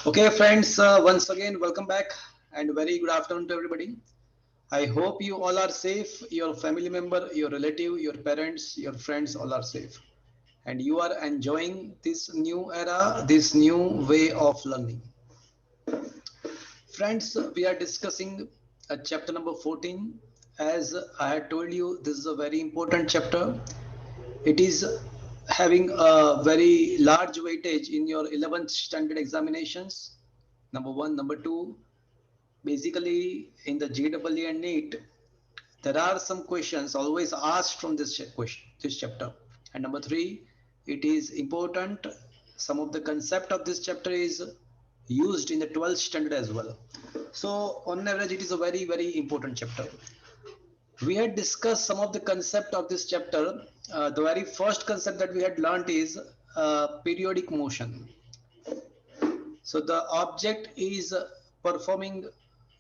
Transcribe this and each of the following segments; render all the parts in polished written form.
Okay, friends, once again, welcome back and very good afternoon to everybody. I hope you all are safe, your family member, your relative, your parents, your friends all are safe. And you are enjoying this new era, this new way of learning. Friends, we are discussing chapter number 14. As I had told you, this is a very important chapter. It is having a very large weightage in your 11th standard examinations. Number one, number two, basically in the JEE and NEET, there are some questions always asked from this chapter. And number three, it is important. Some of the concept of this chapter is used in the 12th standard as well. So on average, it is a very important chapter. We had discussed some of the concept of this chapter. The very first concept that we had learned is periodic motion. So the object is performing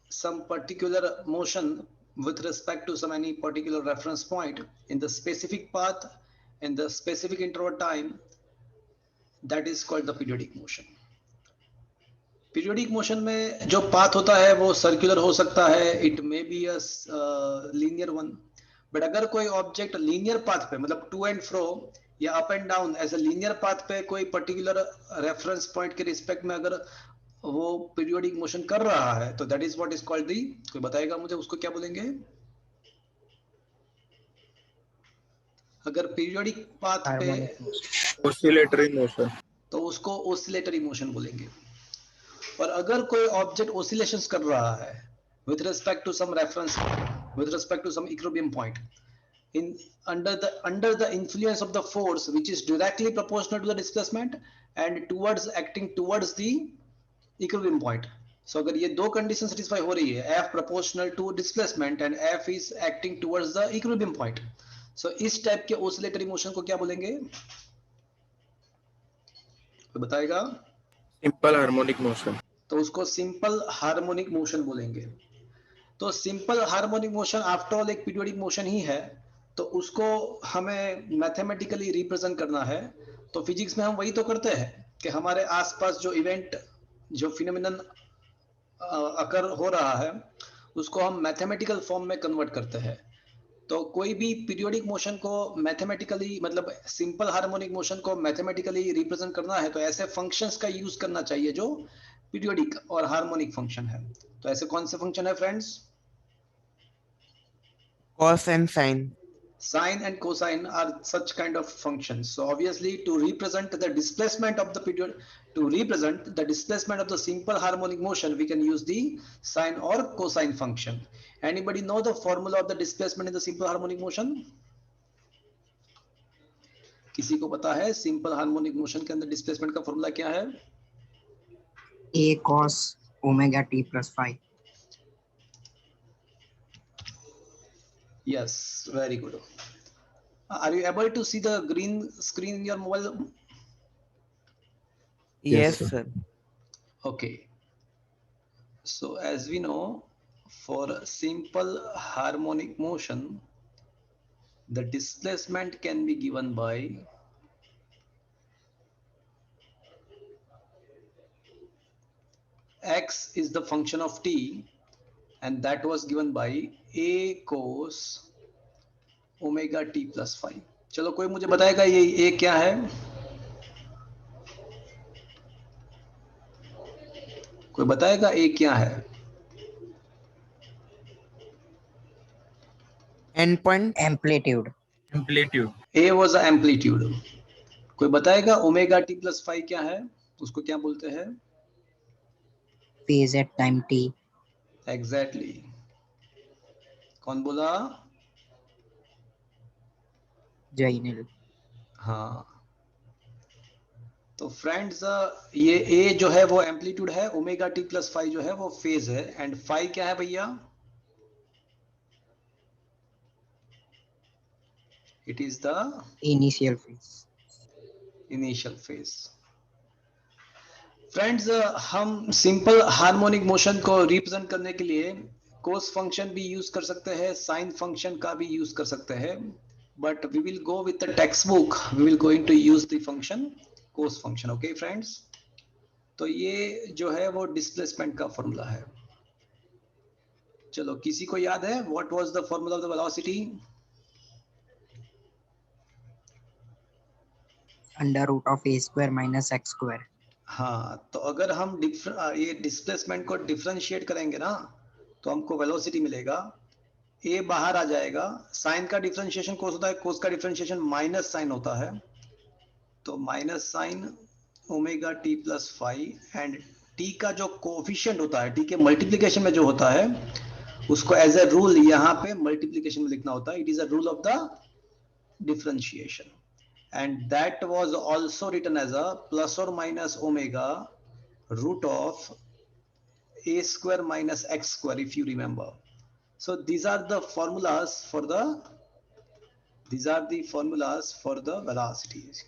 some particular motion with respect to some any particular reference point in the specific path in the specific interval time, that is called the periodic motion. Periodic motion में जो path होता है वो circular हो सकता है, it may be a linear one, but अगर कोई ऑब्जेक्ट लीनियर पाथ पे मतलब टू एंड फ्रो या up and down as a linear path पे कोई पर्टिकुलर रेफरेंस पॉइंट के रिस्पेक्ट में अगर वो पीरियोडिक मोशन कर रहा है तो that is what is called the, कोई बताएगा मुझे उसको क्या बोलेंगे? अगर पीरियोडिक पाथ पे ऑसिलेटरी मोशन तो उसको ऑसिलेटरी मोशन बोलेंगे। और अगर कोई ऑब्जेक्ट ऑसिलेशंस कर रहा है with respect to some reference, with respect to some equilibrium point, in under the influence of the force which is directly proportional to the displacement and towards acting towards the equilibrium point. So अगर ये दो condition satisfy हो रही है, F proportional to displacement and F is acting towards the equilibrium point, so इस type के oscillatory motion को क्या बोलेंगे? तो बताएगा? Simple harmonic motion. तो उसको सिंपल हार्मोनिक मोशन बोलेंगे। तो simple harmonic motion after all एक पीरियोडिक मोशन ही है, तो उसको हमें मैथमेटिकली रिप्रेजेंट करना है। तो फिजिक्स में हम वही तो करते हैं कि हमारे आसपास जो इवेंट, जो फिनोमिनन अकर हो रहा है उसको हम मैथमेटिकल फॉर्म में कन्वर्ट करते हैं। तो कोई भी पीरियोडिक मोशन को मैथमेटिकली, मतलब सिंपल हार्मोनिक मोशन को मैथमेटिकली रिप्रेजेंट करना है तो ऐसे फंक्शंस का यूज करना चाहिए जो पीरियोडिक और हार्मोनिक फंक्शन है। तो ऐसे कौन से फंक्शन है friends? Cos and sine. Sine and cosine are such kind of functions. So obviously to represent the displacement of the period, to represent the displacement of the simple harmonic motion, we can use the sine or cosine function. Anybody know the formula of the displacement in the simple harmonic motion? किसी को पता है simple harmonic motion के अंदर displacement का formula क्या है? A cos omega t plus phi. Yes, very good. Are you able to see the green screen in your mobile? Yes, sir. Okay. So as we know, for simple harmonic motion, the displacement can be given by x is the function of t, and that was given by a cos omega t plus phi. चलो कोई मुझे बताएगा ये a क्या है? कोई बताएगा a क्या है? Endpoint. Amplitude. Amplitude. a was the amplitude. कोई बताएगा ओमेगा t plus phi क्या है? उसको क्या बोलते हैं? Phase at time t. Exactly. कौन बोला? Jainil. हाँ, तो फ्रेंड्स ये a जो है वो एम्पलीट्यूड है, ओमेगा t प्लस फाई जो है वो फेज है, एंड फाई क्या है भैया? It is the Initial phase. Initial phase. Friends हम सिंपल हार्मोनिक मोशन को रिप्रेजेंट करने के लिए कोस फंक्शन भी यूज कर सकते हैं, साइन फंक्शन का भी यूज कर सकते हैं, but we will go with the textbook, we will going to use the function cos function. Okay friends, तो ये जो है वो डिस्प्लेसमेंट का फॉर्मूला है। चलो, किसी को याद है what was the formula of the velocity? Under root of a square minus x square. हाँ, तो अगर हम ये डिस्प्लेसमेंट को डिफरेंशिएट करेंगे ना, तो हमको वेलोसिटी मिलेगा, ए बाहर आ जाएगा, साइन का डिफरेंशिएशन कोस होता है, कोस का डिफरेंशिएशन माइनस साइन होता है, तो minus sign omega T plus five, and T का जो कोफिशिएंट होता है, टी के मल्टीप्लीकेशन में जो होता है, उसको एज ए रूल यहाँ पे मल्टीप्लीकेशन में लिखना होता है। It is a rule of the differentiation, and that was also written as a plus or minus omega root of a square minus x square, if you remember. So these are the formulas for the velocities.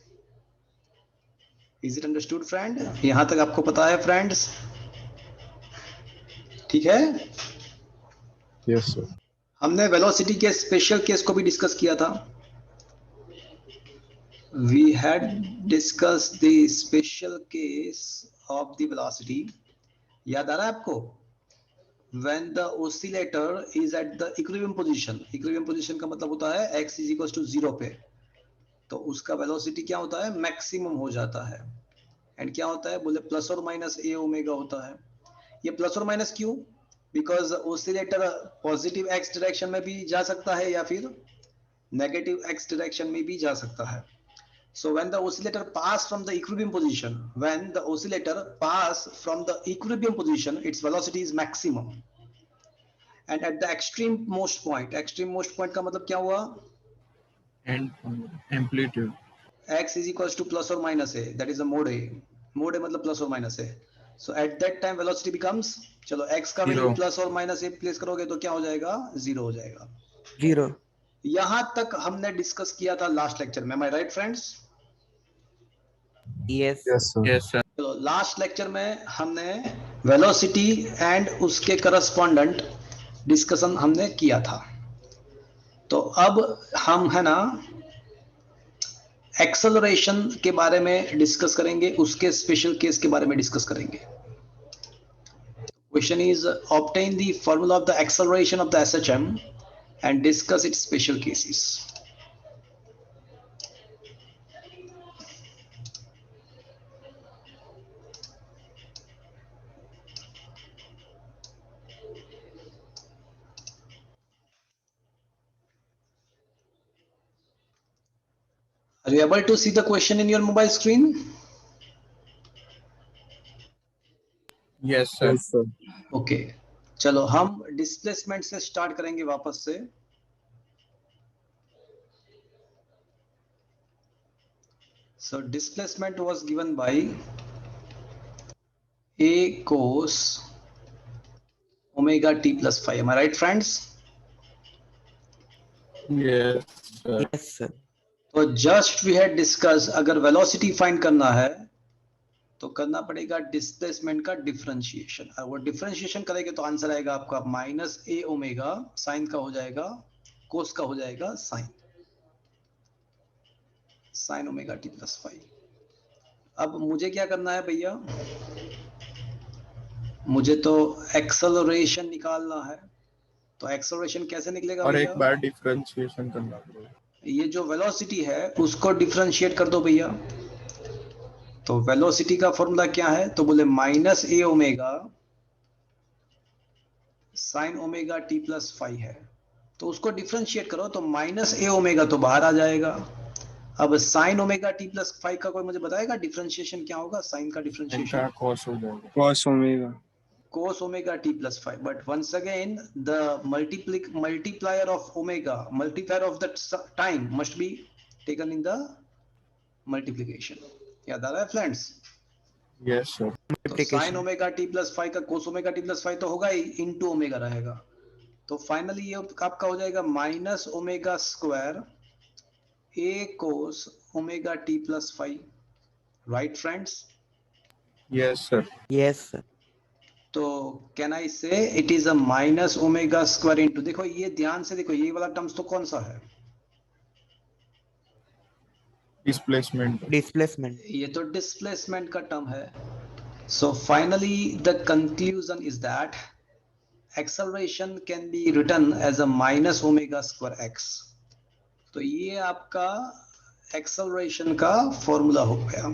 Is it understood, friend? यहां तक आपको पता है friends? ठीक है? Yes, sir. हमने velocity के special case को भी डिस्कस किया था। We had discussed the special case of the velocity. याद आ रहा है आपको? When the oscillator is at the equilibrium position, equilibrium position का मतलब होता है x is equals to 0 पे, तो उसका वेलोसिटी क्या होता है? मैक्सिमम हो जाता है। एंड क्या होता है? बोले प्लस और माइनस ए ओमेगा होता है। ये प्लस और माइनस क्यों? Because oscillator positive x direction में भी जा सकता है या फिर नेगेटिव एक्स डायरेक्शन में भी जा सकता है। So when the oscillator pass from the equilibrium position, its velocity is maximum. And at the extreme most point का मतलब क्या हुआ? And amplitude. X is equals to plus or minus a, that is the mode a. Mode a मतलब plus or minus a. So at that time velocity becomes, चलो x का value Zero. Plus और minus a place करोगे तो क्या हो जाएगा? 0 हो जाएगा। 0. यहां तक हमने डिस्कस किया था लास्ट लेक्चर में। Am I right, friends? Yes. Yes, sir. Yes, sir. तो लास्ट लेक्चर में हमने वेलोसिटी एंड उसके करस्पॉन्डेंट डिस्कशन हमने किया था। तो अब हम है ना एक्सेलरेशन के बारे में डिस्कस करेंगे, उसके स्पेशल केस के बारे में डिस्कस करेंगे। Question is obtain the formula of the acceleration of the SHM and discuss it's special cases. Are you able to see the question in your mobile screen? Yes, sir. Yes, sir. Okay, चलो हम displacement से start करेंगे वापस से। So displacement was given by a cos omega t plus phi. Am I right, friends? Yes, sir. Yes, sir. तो just we had discuss, अगर velocity find करना है तो करना पड़ेगा डिस्प्लेसमेंट का डिफरेंशिएशन। और वो डिफरेंशिएशन करेंगे तो आंसर आएगा आपका माइनस ए ओमेगा, साइन का हो जाएगा कोस का हो जाएगा sign omega T plus five. अब मुझे क्या करना है भैया? मुझे तो एक्सेलरेशन निकालना है। तो एक्सेलरेशन कैसे निकलेगा और भैया? एक बार डिफरेंशिएशन करना पड़ेगा। ये जो वेलोसिटी है उसको डिफरेंशिएट कर दो भैया। तो वेलोसिटी का फॉर्मूला क्या है? तो बोले माइनस ए omega sine omega T plus five है, तो उसको डिफरेंशिएट करो तो माइनस ए ओमेगा तो बाहर आ जाएगा। अब sign omega T plus five का कोई मुझे बताएगा डिफरेंशिएशन क्या होगा? साइन का डिफरेंशिएशन इनका cos हो जाएगा। cos omega. cos omega t plus 5, but once again the multiplier of omega, multiplier of the time must be taken in the multiplication. याद आ रहा है फ्रेंड्स? Yes, sir. तो sin ओमेगा t plus 5 का cos omega t plus 5 तो होगा ही, into omega रहेगा। तो finally ये आपका हो जाएगा minus omega square a cos omega t plus 5, right friends? Yes, sir. Yes, sir. तो कैन आई से it is a minus omega square into, देखो ये ध्यान से देखो, ये वाला टर्म्स तो कौन सा है? Displacement. Displacement. ये तो डिस्प्लेसमेंट का टर्म है। So finally the conclusion is that acceleration can be written as a minus omega square x. तो ये आपका acceleration का फॉर्मूला हो गया.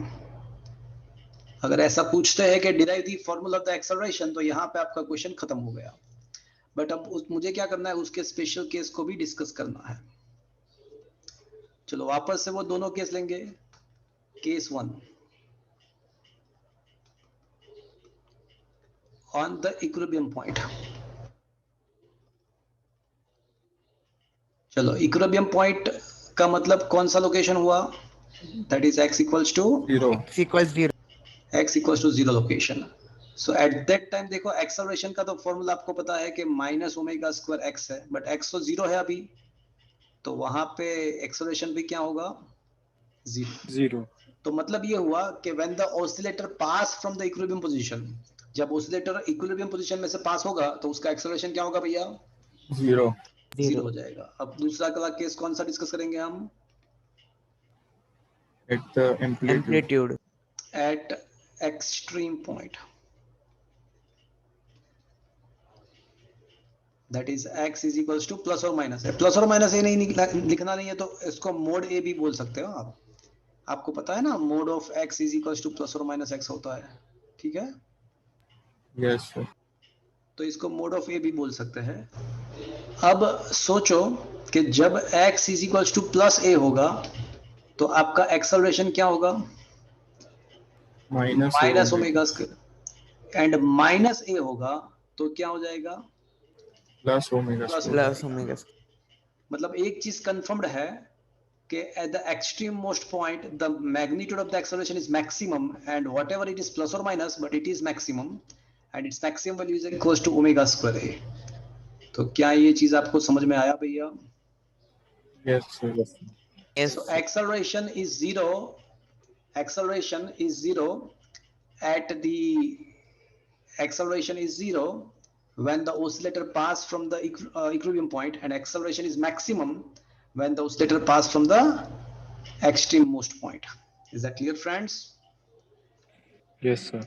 अगर ऐसा पूछते हैं कि derive the formula of the acceleration, तो यहाँ पे आपका क्वेश्चन खत्म हो गया. बट अब मुझे क्या करना है, उसके स्पेशल केस को भी डिस्कस करना है. चलो वापस से वो दोनों केस लेंगे. Case 1 on the equilibrium point. चलो इक्विलिब्रियम पॉइंट का मतलब कौन सा लोकेशन हुआ? That is x equals to 0. X equals 0. x equals to 0 location. So at that time देखो एक्सेलरेशन का तो फॉर्मूला आपको पता है कि माइनस ओमेगा स्क्वायर x है, बट x तो 0 है अभी, तो वहां पे एक्सेलरेशन भी क्या होगा? 0. तो मतलब ये हुआ कि when the oscillator pass from the equilibrium position, जब ऑसिलेटर इक्विलिब्रियम पोजीशन में से पास होगा तो उसका एक्सेलरेशन क्या होगा भैया? 0. 0 हो जाएगा. अब दूसरा वाला केस कौन सा डिस्कस करेंगे हम? At the amplitude. Amplitude. Eight extreme point, that is x is equals to plus और माइनस है. प्लस और माइनस ये नहीं लिखना नहीं है तो इसको मोड ए भी बोल सकते हो आप. आपको पता है ना, mode of x is equals to plus और माइनस x होता है. ठीक है, Yes, sir. तो इसको मोड ऑफ ए भी बोल सकते हैं. अब सोचो कि जब x is equals to plus A होगा तो आपका एक्सेलरेशन क्या होगा? Minus minus omega square. And minus A होगा तो क्या हो जाएगा? plus omega Plus square. Plus omega. मतलब एक चीज कंफर्म्ड है कि at the extreme most point the magnitude of the acceleration is maximum, and whatever it is plus और minus, but it is maximum, and its maximum value is equals to omega square A. तो क्या ये चीज आपको समझ में आया भैया? Yes, sir. Yes. So acceleration is zero. Acceleration is zero at the acceleration is zero when the oscillator pass from the equilibrium point, and acceleration is maximum when the oscillator pass from the extreme most point. Is that clear, friends? Yes, sir.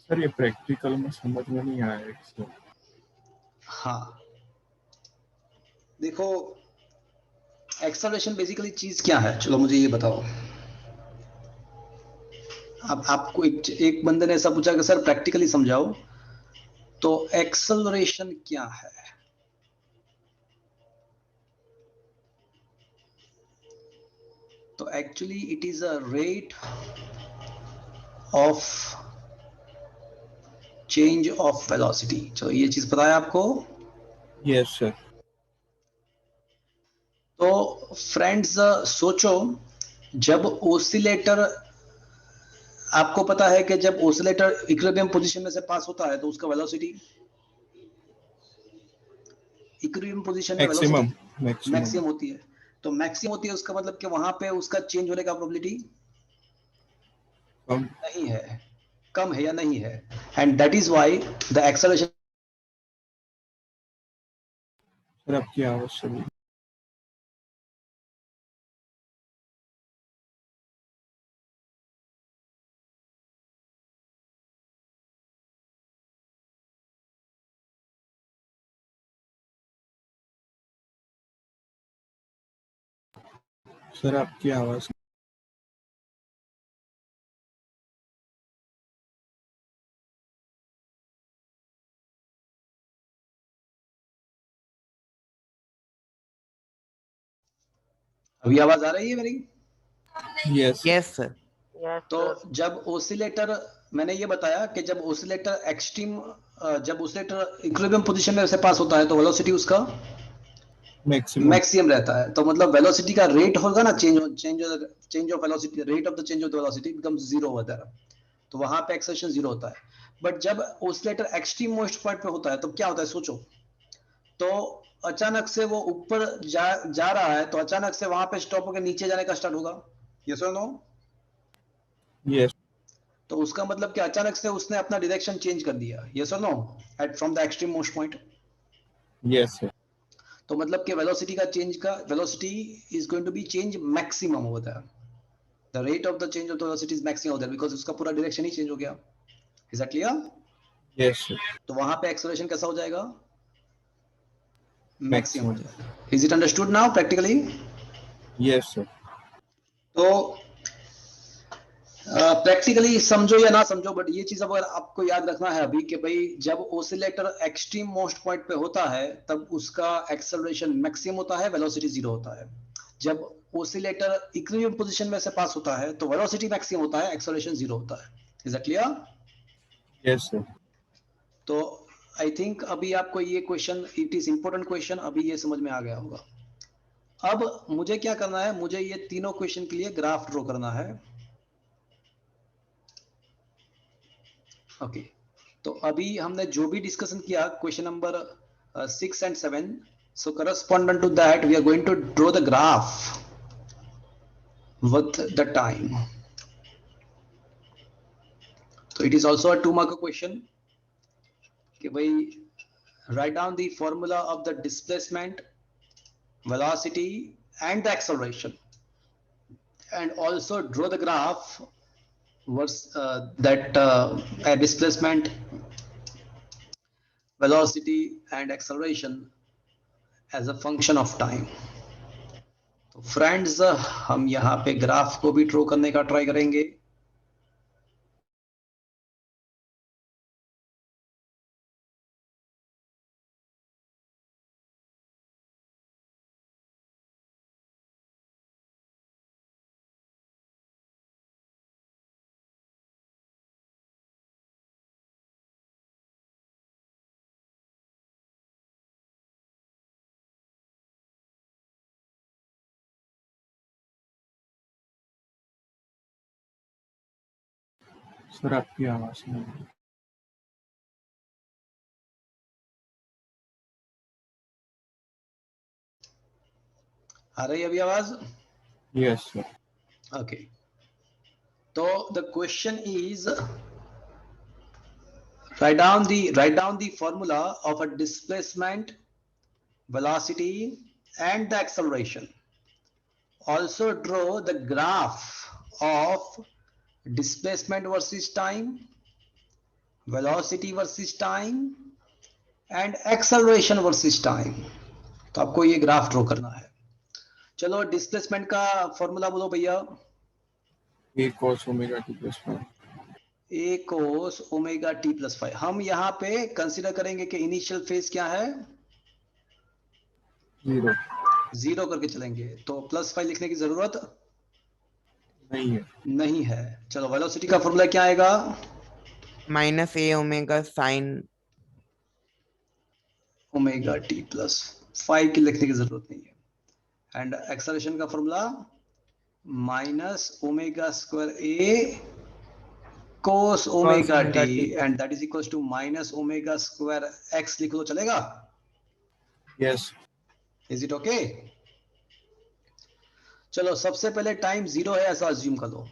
Sir ये practical में समझ में नहीं आया sir. हाँ, देखो acceleration basically चीज क्या है, चलो मुझे ये बताओ. अब आपको एक बंदे ने ऐसा पूछा कि सर प्रैक्टिकली समझाओ, तो एक्सेलरेशन क्या है? तो actually it is a rate of change of velocity. चलो ये चीज पता है आपको? Yes, sir. तो फ्रेंड्स सोचो, जब ओसिलेटर, आपको पता है कि जब ओसिलेटर इक्विलिब्रियम पोजीशन में से पास होता है तो उसका वेलोसिटी इक्विलिब्रियम पोजीशन में Maximum. मैक्सिमम होती है. तो मैक्सिमम होती है उसका मतलब कि वहां पे उसका चेंज होने का प्रोबेबिलिटी कम. नहीं है, कम है या नहीं है. And that is why the acceleration. Sir आपकी आवाज सुनी. सर आपकी आवाज. अभी आवाज आ रही है मेरी? Yes. Yes, sir. तो जब ओसिलेटर, मैंने ये बताया कि जब ओसिलेटर एक्सट्रीम, जब ओसिलेटर इक्विलिब्रियम पोजीशन में से पास होता है तो वेलोसिटी उसका Maximum. मैक्सिमम रहता है. तो मतलब वेलोसिटी का रेट होगा ना, change of velocity, rate of the change of the velocity becomes zero होता है. तो वहां पे एक्सेलरेशन जीरो होता है. बट जब ओसिलेटर एक्सट्रीम मोस्ट पॉइंट पे होता है तो क्या होता है सोचो. तो अचानक से वो ऊपर जा रहा है, तो अचानक से वहां पे स्टॉप होकर नीचे जाने का स्टार्ट होगा. यस और नो? Yes. तो उसका मतलब कि अचानक से उसने अपना डायरेक्शन चेंज कर दिया. यस और no? At from the extreme most point. Yes, sir. तो मतलब कि वेलोसिटी का चेंज का, velocity is going to be change maximum होता है. The rate of the change of the velocity is maximum होता है बिकॉज़ उसका पूरा डायरेक्शन ही चेंज हो गया. Is that clear? Yes, sir. तो वहां पे एक्सेलरेशन कैसा हो जाएगा? मैक्सिमम हो Maximum. जाएगा. Is it understood now practically? Yes, sir. तो प्रैक्टिकली समझो या ना समझो, बट ये चीज अगर आपको याद रखना है अभी कि भाई जब ओसिलेटर एक्सट्रीम मोस्ट पॉइंट पे होता है तब उसका एक्सेलरेशन मैक्सिमम होता है, वेलोसिटी जीरो होता है. जब ओसिलेटर इक्विलिब्रियम पोजीशन में से पास होता है तो वेलोसिटी मैक्सिमम होता है, एक्सेलरेशन जीरो होता है. Is that clear? Yes, sir. तो आई थिंक अभी आपको ये question, it is important question, अभी ये समझ में आ गया होगा. अब मुझे क्या करना है, मुझे ये तीनों क्वेश्चन के लिए ग्राफ ड्रॉ करना है. ओके तो अभी हमने जो भी डिस्कशन किया question number 6 and 7, so correspondent to that we are going to draw the graph with the time. So it is also a 2 mark question कि भाई write down the formula of the displacement, velocity and the acceleration and also draw the graph that displacement, velocity and acceleration as a function of time. तो friends हम यहाँ पे graph को भी draw करने का ट्राई करेंगे. सर आपकी आवाज नहीं आ रही. आ रही है अभी आवाज? Yes, sir. ओके तो the question is write down the formula of a displacement, velocity and the acceleration. Also draw the graph of displacement versus time, velocity versus time and acceleration versus time. तो आपको ये graph draw करना है. चलो displacement का formula बोलो भैया. A cos omega t plus 5. A cos omega T plus 5. हम यहाँ पे कंसीडर करेंगे कि इनिशियल फेज क्या है, 0. जीरो करके चलेंगे. तो प्लस 5 लिखने की जरूरत नहीं है. नहीं है. चलो वेलोसिटी का फॉर्मूला क्या आएगा? minus a omega sin omega T plus 5 की लिखने की जरूरत नहीं है. एंड एक्सेलरेशन का formula minus omega square a cos omega omega t t. And that is equals to minus omega square x लिखो तो चलेगा? Yes. Is it okay? चलो सबसे पहले टाइम जीरो है ऐसा अज्यूम कर लो.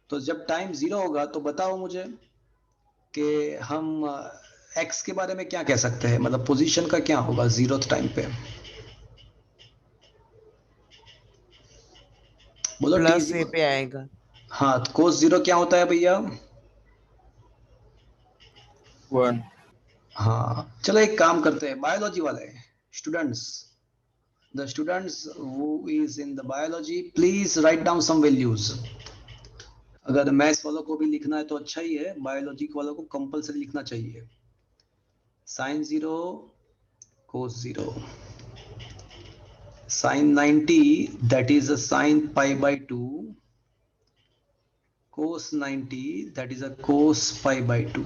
तो जब टाइम जीरो होगा तो बताओ मुझे कि हम एक्स के बारे में क्या कह सकते हैं, मतलब पोजीशन का क्या होगा जीरोथ टाइम पे? बोलो प्लस टी. a पे आएगा. हाँ तो कोस जीरो क्या होता है भैया? 1. हाँ चलो एक काम करते हैं, बायोलॉजी वाले students, the students who is in the biology please write down some values. अगर मैथ्स वालों को भी लिखना है तो अच्छा ही है, बायोलॉजी वालों को कंपलसरी लिखना चाहिए. Sine zero cos zero, sine 90 that is a sin pi by 2, cos 90 that is a cos pi by 2.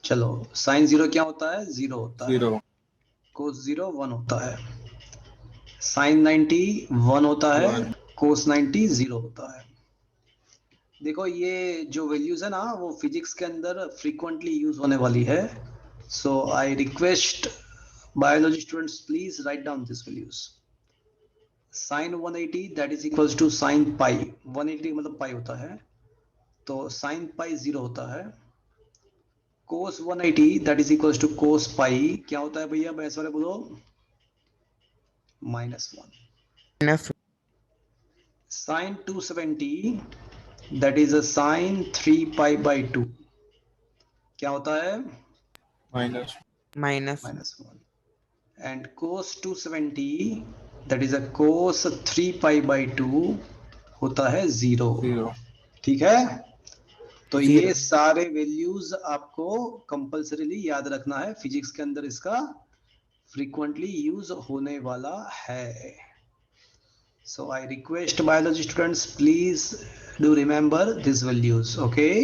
चलो साइन जीरो क्या होता है? जीरो होता है. 0. कोस जीरो 1 होता है. साइन 90 1 होता है. 1. कोस 90 0 होता है. देखो ये जो वैल्यूज है ना वो फिजिक्स के अंदर फ्रीक्वेंटली यूज होने वाली है. So I request biology students please write down this values. Sine 180 that is equals to sine pi. 180 मतलब पाई होता है, तो साइन पाई 0 होता है. कोस 180 दैट इज इक्वल्स टू कोस पाई क्या होता है भैया? बैस वाले बोलो -1. minus sin 270 that is a sin 3 pi by 2 क्या होता है minus -1 and cos 270 that is a cos 3 pi by 2 होता है 0 0 ठीक है तो Zero. ये सारे वैल्यूज आपको कंपल्सरीली याद रखना है फिजिक्स के अंदर इसका फ्रीक्वेंटली यूज होने वाला है so I request biology students please do remember these values okay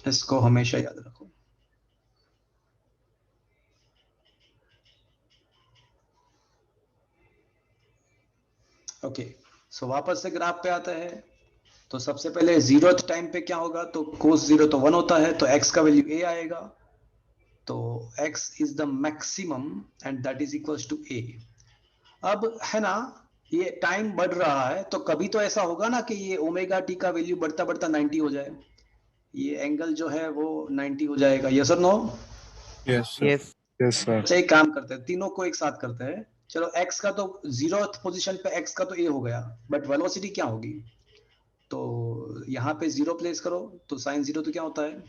इसको हमेशा याद रखो ओके सो वापस से ग्राफ पे आते हैं तो सबसे पहले 0th टाइम पे क्या होगा तो cos 0 तो 1 होता है तो x का वैल्यू a आएगा तो x is the maximum and that is equals to a अब है ना ये टाइम बढ़ रहा है तो कभी तो ऐसा होगा ना कि ये ओमेगा टी का वैल्यू बढ़ता बढ़ता 90 हो जाए ये एंगल जो है वो 90 हो जाएगा यस और no yes Yes. Yes sir अच्छा एक काम करते हैं तीनों को एक साथ करते हैं चलो x का तो 0th पोजीशन पे x का तो a हो गया बट वेलोसिटी क्या होगी तो यहाँ पे 0 प्लेस करो तो साइन 0 तो क्या होता है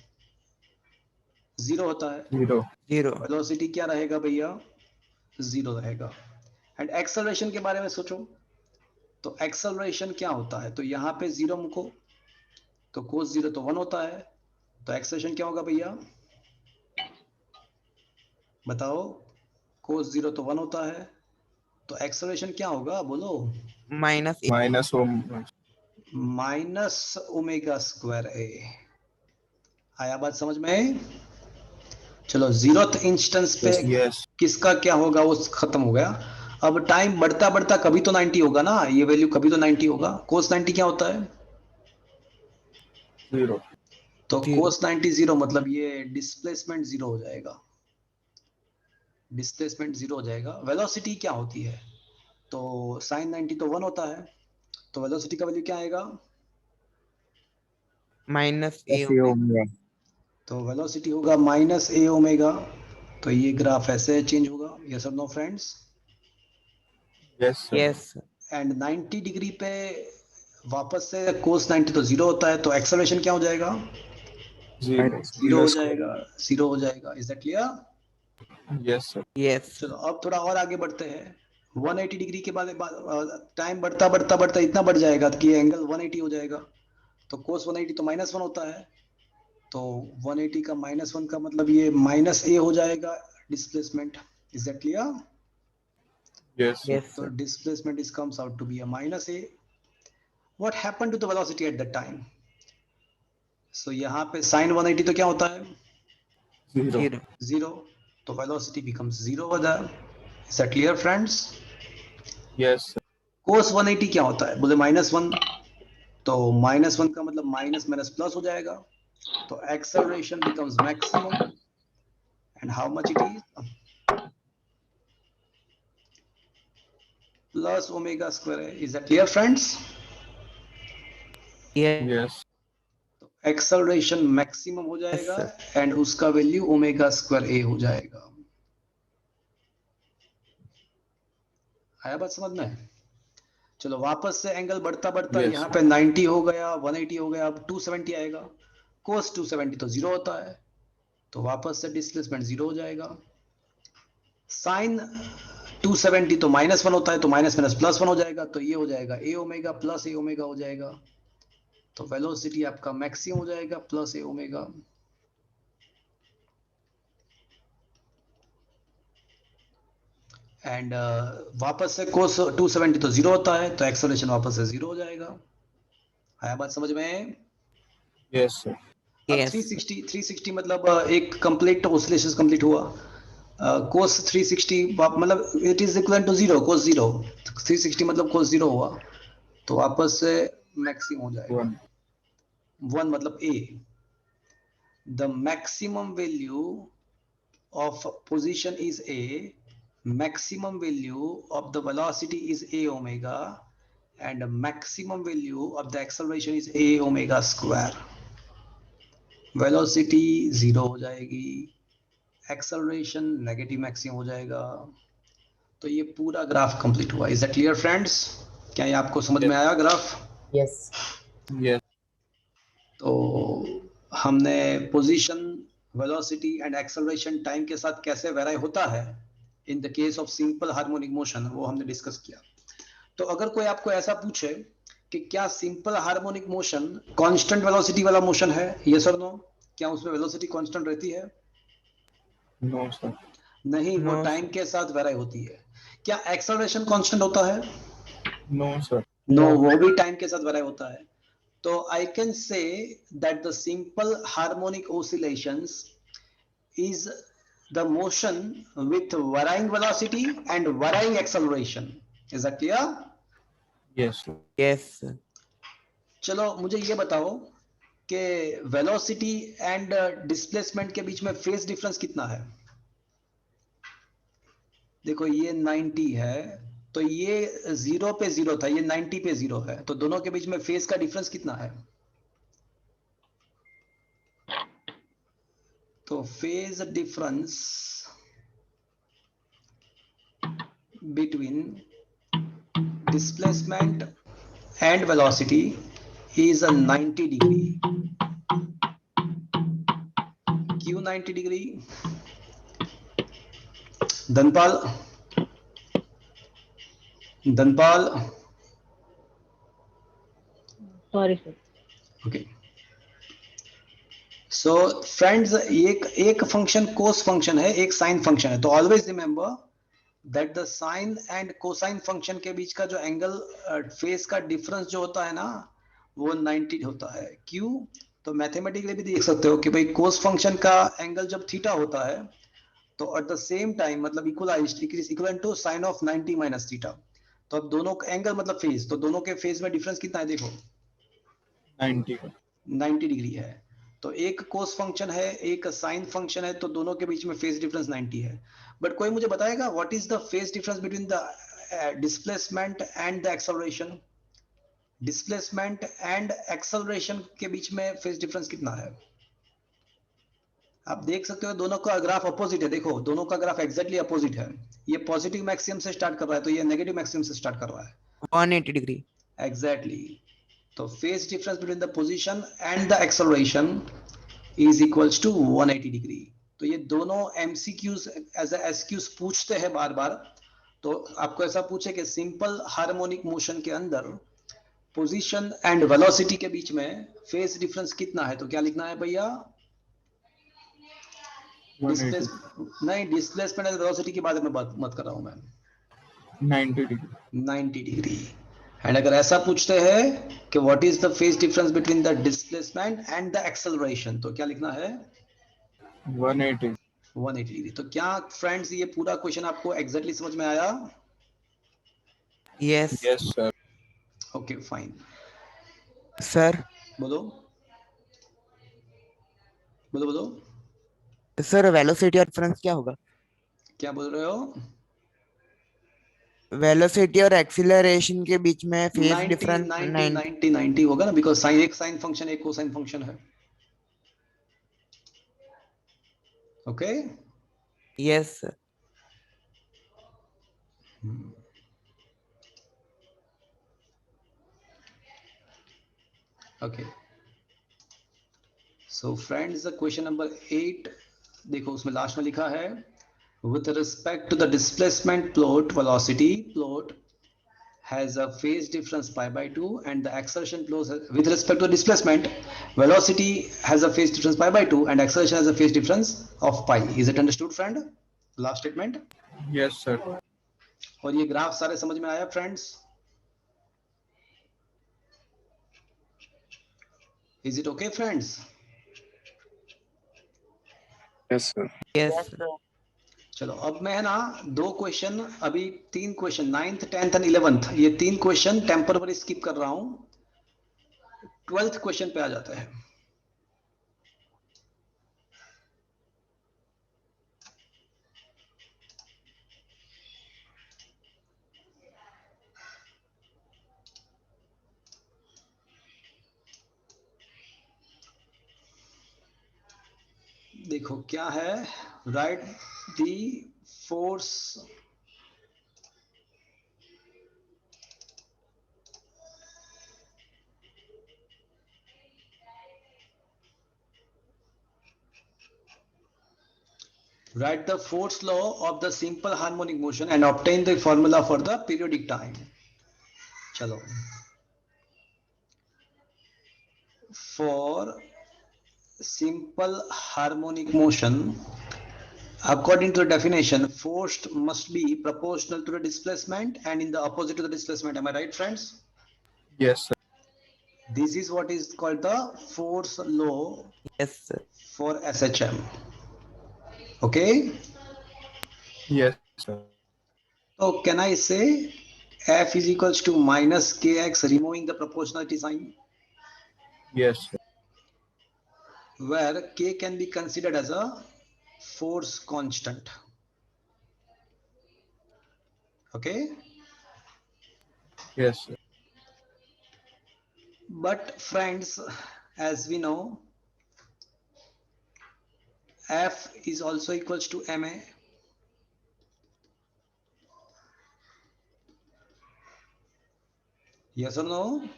0 होता है 0 Zero. वेलोसिटी क्या रहेगा भैया 0 रहेगा एंड एक्सेलरेशन के बारे में सोचो तो एक्सेलरेशन क्या होता है तो यहाँ पे 0 मुको तो cos 0 तो 1 होता है तो एक्सेलरेशन क्या होगा भैया बताओ cos 0 तो 1 होता है तो एक्सेलरेशन क्या होगा बोलो Minus A. Minus minus omega square A आया बात समझ में चलो 0th इंस्टेंस पे यस किसका क्या होगा वो खत्म हो गया अब टाइम बढ़ता बढ़ता कभी तो 90 होगा ना ये वैल्यू कभी तो 90 होगा cos 90 क्या होता है 0 तो Zero. cos 90 0 मतलब ये डिस्प्लेसमेंट 0 हो जाएगा डिस्प्लेसमेंट 0 हो जाएगा वेलोसिटी क्या होती है तो sin 90 तो 1 होता है तो वेलोसिटी का वैल्यू क्या आएगा Minus A. ऐसे होगा तो वेलोसिटी होगा माइनस ए ओमेगा तो ये ग्राफ ऐसे चेंज होगा यस और no friends yes sir Yes. And 90 degree पे वापस से cos 90 तो 0 होता है तो एक्सेलरेशन क्या हो जाएगा 0 0 हो जाएगा 0 हो जाएगा is that clear yes sir Yes. चलो अब थोड़ा और आगे बढ़ते हैं 180 डिग्री के बाद टाइम बढ़ता बढ़ता बढ़ता इतना बढ़ जाएगा कि एंगल 180 हो जाएगा तो cos 180 तो -1 होता है तो 180 का -1 का मतलब ये माइनस ए हो जाएगा displacement is that clear yes Yes. so Sir. displacement is comes out to be a minus a what happened to the velocity at that time so यहाँ पे sin 180 तो क्या होता है 0 Zero. 0 तो velocity becomes 0 over there is that clear friends yes sir cos 180 क्या होता है बोले -1 तो -1 का मतलब माइनस माइनस प्लस हो जाएगा तो acceleration becomes maximum and how much it is plus omega square a is that clear friends Yes. Yes acceleration maximum हो जाएगा sir. एंड उसका वैल्यू ओमेगा स्क्वायर ए हो जाएगा आया बात समझ में चलो वापस से एंगल बढ़ता बढ़ता Yes. यहाँ पे 90 हो गया 180 हो गया अब 270 आएगा cos 270 तो 0 होता है तो वापस से डिस्प्लेसमेंट 0 हो जाएगा sin 270 तो -1 होता है तो माइनस माइनस प्लस 1 हो जाएगा तो ये हो जाएगा a omega plus a omega हो जाएगा तो वेलोसिटी आपका मैक्सिमम हो जाएगा प्लस a ओमेगा एंड वापस से cos 270 तो 0 होता है तो एक्सेलरेशन वापस से 0 हो जाएगा आया बात समझ में यस सर अब Yes. 360 मतलब एक कंप्लीट ऑसिलेशन कंप्लीट हुआ cos 360 मतलब it is equal to 0 cos 0 360 मतलब cos 0 हुआ तो वापस से मैक्सिमम हो जाएगा 1 1 मतलब a the maximum value of position is a maximum value of the velocity is a omega and the maximum value of the acceleration is a omega square velocity 0 हो जाएगी एक्सेलरेशन नेगेटिव मैक्सिमम हो जाएगा। तो ये पूरा graph complete हुआ। Is that clear friends? क्या ये आपको समझ में आया ग्राफ? Yes. Yes. तो हमने position, velocity and acceleration time के साथ कैसे वेराई होता है in the case of simple harmonic motion, वो हमने डिस्कस किया। तो अगर कोई आपको ऐसा पूछे कि क्या simple harmonic motion constant velocity वाला मोशन है, यस और नो, क्या उसमें वेलोसिटी कांस्टेंट रहती है? No, sir. नहीं, वो No, टाइम के साथ वेराई होती है। क्या एक्सेलरेशन कांस्टेंट होता है? No, sir. नो, वो भी टाइम के साथ वेराई होता है। तो I can say that the simple harmonic oscillations is the motion with varying velocity and varying acceleration. Is that clear? Yes, sir. yes, sir. चलो मुझे ये बताओ कि वेलोसिटी एंड डिस्प्लेसमेंट के बीच में फेज डिफरेंस कितना है? देखो ये 90 है, तो ये 0 पे 0 था, ये 90 पे 0 है, तो दोनों के बीच में फेज का डिफरेंस कितना है? तो phase difference between displacement and velocity is a 90 degree. क्यों 90 डिग्री? Dhanpal, Dhanpal, Sorry, sir. Okay. So friends, एक फंक्शन कोस फंक्शन है, एक साइन फंक्शन है। तो always remember that the sine and cosine function के बीच का जो एंगल फेस का डिफरेंस जो होता है ना, वो 90 होता है। क्यों? तो मैथमेटिकली भी देख सकते हो कि भाई कोस फंक्शन का एंगल जब थीटा होता है तो एट द सेम टाइम मतलब equal to sine of 90 minus theta. तो अब दोनों एंगल मतलब फेज, तो दोनों के फेज में डिफरेंस कितना है? देखो 90. 90 डिग्री है। तो एक कोस फंक्शन है, एक साइन फंक्शन है, तो दोनों के बीच में फेज डिफरेंस 90 है। बट कोई मुझे बताएगा what is the phase difference between the displacement and the acceleration? Displacement and acceleration के बीच में फेज डिफरेंस कितना है? आप देख सकते हो दोनों का ग्राफ अपोजिट है। देखो दोनों का ग्राफ एग्जैक्टली अपोजिट है। ये पॉजिटिव मैक्सिमम से स्टार्ट कर रहा है, तो ये नेगेटिव मैक्सिमम से स्टार्ट कर रहा है। 180 degree. एग्जैक्टली। तो phase difference between the position and the acceleration is equals to 180 degree. तो ये दोनों एमसीक्यूज एज एसक्यूज पूछते हैं बार बार। तो आपको ऐसा पूछे कि सिंपल हार्मोनिक मोशन के अंदर पोजीशन एंड वेलोसिटी के बीच में फेज डिफरेंस कितना है, तो क्या लिखना है भैया? 180. नहीं, डिस्प्लेसमेंट एंड वेलोसिटी के बारे में बात मत कर रहा हूं मैं। 90 degree. 90 डिग्री। एंड अगर ऐसा पूछते हैं कि what is the phase difference between the displacement and the acceleration, तो क्या लिखना है? 180. 180 डिग्री। तो क्या फ्रेंड्स ये पूरा क्वेश्चन आपको एग्जैक्टली समझ में आया? Yes, Yes, sir. Okay fine. sir. बोलो बोलो बोलो, Sir, velocity और difference क्या होगा? क्या बोल रहे हो? Velocity और acceleration के बीच में phase 90 difference 90 90. 90 90 होगा ना, बिकॉज साइन एक साइन फंक्शन एक कोसाइन फंक्शन है। Okay Yes, sir. Okay. So friends question number 8 देखो, उसमें लास्ट में लिखा है with respect to the displacement plot, velocity plot has a phase difference pi by 2 and the acceleration plot with respect to displacement velocity has a phase difference pi by 2 and acceleration has a phase difference of pi. Is it understood friend? Last statement. Yes, sir. और ये graph सारे समझ में आया friends? Is it okay friends? Yes, sir. Yes, sir. चलो अब मैं है ना दो क्वेश्चन, अभी तीन question 9th 10th and 11th, ये तीन क्वेश्चन टेम्पररी स्किप कर रहा हूं। 12th क्वेश्चन पे आ जाते हैं। देखो क्या है, right the force write the force law of the simple harmonic motion and obtain the formula for the periodic time. चलो, for simple harmonic motion, according to the definition, force must be proportional to the displacement and in the opposite to the displacement. Am I right, friends? Yes, sir. This is what is called the force law Yes, sir. for SHM. Okay. Yes, sir. So can I say F is equals to minus kx, removing the proportionality sign, Yes, sir. where k can be considered as a force constant. Okay. Yes, sir. But friends, as we know, F is also equals to ma. Yes or no?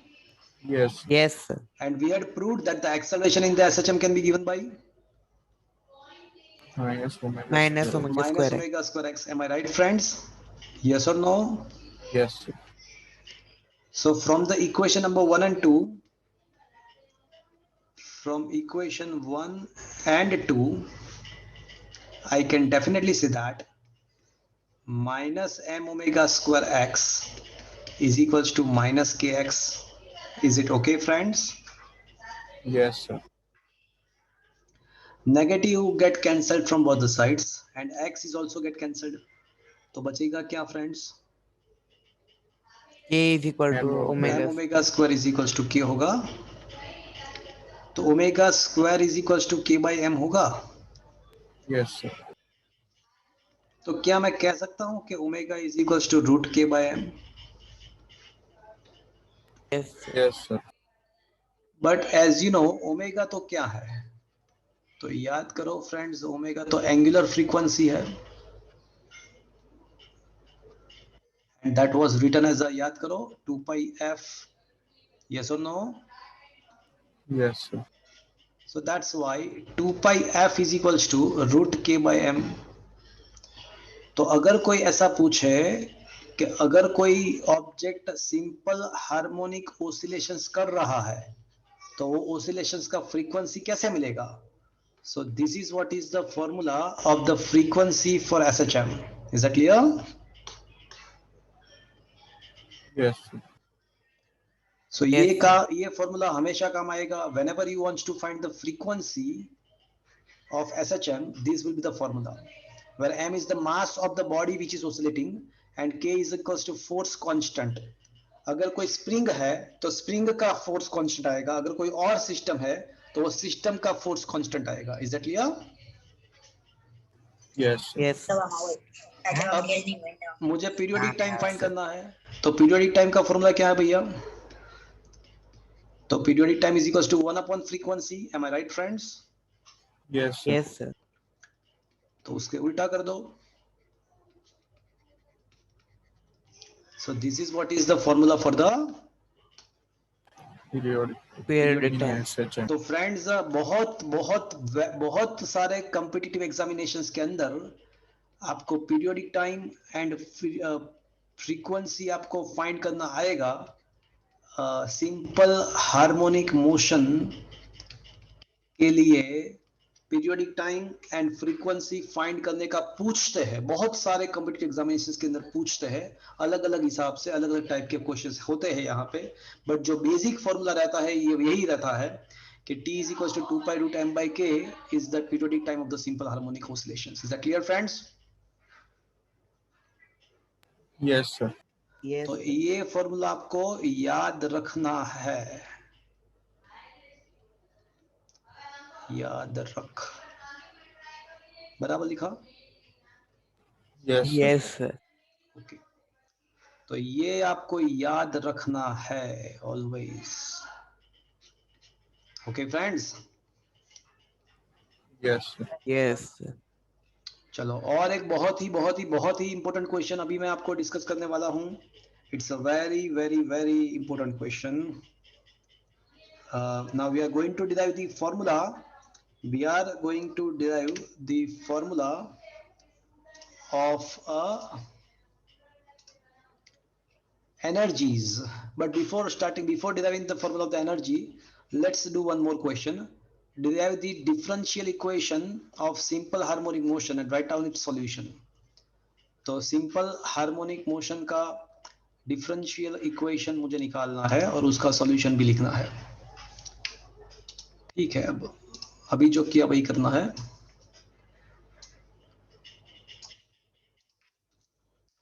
Yes. Yes, sir. And we had proved that the acceleration in the SHM can be given by Minus omega Minus square. omega minus square x. omega square x. Am I right, friends? Yes or no? Yes, sir. So from the equation number 1 and 2, from equation 1 and 2, I can definitely say that minus m omega square x is equals to minus kx. Is it okay, friends? Yes, sir. Negative get cancelled from both the sides and x is also get cancelled. तो बचेगा क्या, friends? K is equal to M m omega. omega square is equals to k होगा, तो omega square is equals to k by m होगा. Yes, sir. तो क्या मैं कह सकता हूं कि omega is equals to root k by m? Yes, sir. Yes, sir. But as you know omega तो क्या है, तो याद करो फ्रेंड्स, ओमेगा तो एंगुलर फ्रीक्वेंसी है and that was written as a, याद करो, 2 pi f. यस और no? Yes, sir. So that's why 2 pi f is equals to root k by m. तो अगर कोई ऐसा पूछे कि अगर कोई ऑब्जेक्ट सिंपल हार्मोनिक ओसिलेशंस कर रहा है तो वो ओसिलेशंस का फ्रीक्वेंसी कैसे मिलेगा? So this is what is the formula of the frequency for SHM. Is that clear? Yes, sir. So Yes, ये formula हमेशा काम आएगा. Whenever you want to find the frequency of SHM, this will be the formula, where m is the mass of the body which is oscillating and k is equals to force constant. अगर कोई spring है तो spring का force constant आएगा, अगर कोई और system है तो वो सिस्टम का फोर्स कांस्टेंट आएगा. Is that clear? Yes, sir. yes. अब मुझे पीरियोडिक टाइम फाइंड करना है, तो पीरियोडिक टाइम का फॉर्मूला क्या है भैया? तो periodic time is equals to 1 upon frequency. Am I right friends? Yes, sir. Yes, sir. तो उसके उल्टा कर दो. So this is what is the formula for the. Periodic in time. SHM. तो फ्रेंड्स बहुत बहुत बहुत सारे कॉम्पिटिटिव एग्जामिनेशंस के अंदर आपको पीरियोडिक टाइम एंड फ्रीक्वेंसी आपको फाइंड करना आएगा सिंपल हार्मोनिक मोशन के लिए. Periodic time and frequency find करने का पूछते हैं, बहुत सारे कॉम्पिटिटिव एग्जामिनेशंस के अंदर पूछते हैं, अलग अलग हिसाब से अलग अलग टाइप के क्वेश्चंस होते हैं यहाँ पे. बट जो बेसिक फॉर्मूला रहता है ये यही रहता है कि t is equals to 2 pi root m by k is the periodic time of the simple harmonic oscillations. Is that clear, friends? Yes, sir. Yes, तो sir. ये फॉर्मूला आपको याद रखना है, याद रख. बराबर लिखा? Yes, sir. Yes, sir. Okay. तो ये आपको याद रखना है always. Okay friends? Yes, sir. Yes, sir. चलो, और एक बहुत ही इंपॉर्टेंट क्वेश्चन अभी मैं आपको डिस्कस करने वाला हूं. It's a very very very important question. Now we are going to derive the formula. We are going to derive the formula of energies. But before deriving the formula of the energy, let's do one more question. Derive the differential equation of simple harmonic motion and write down its solution. तो simple harmonic motion का differential equation मुझे निकालना है और उसका solution भी लिखना है. ठीक है, अब अभी जो किया वही करना है.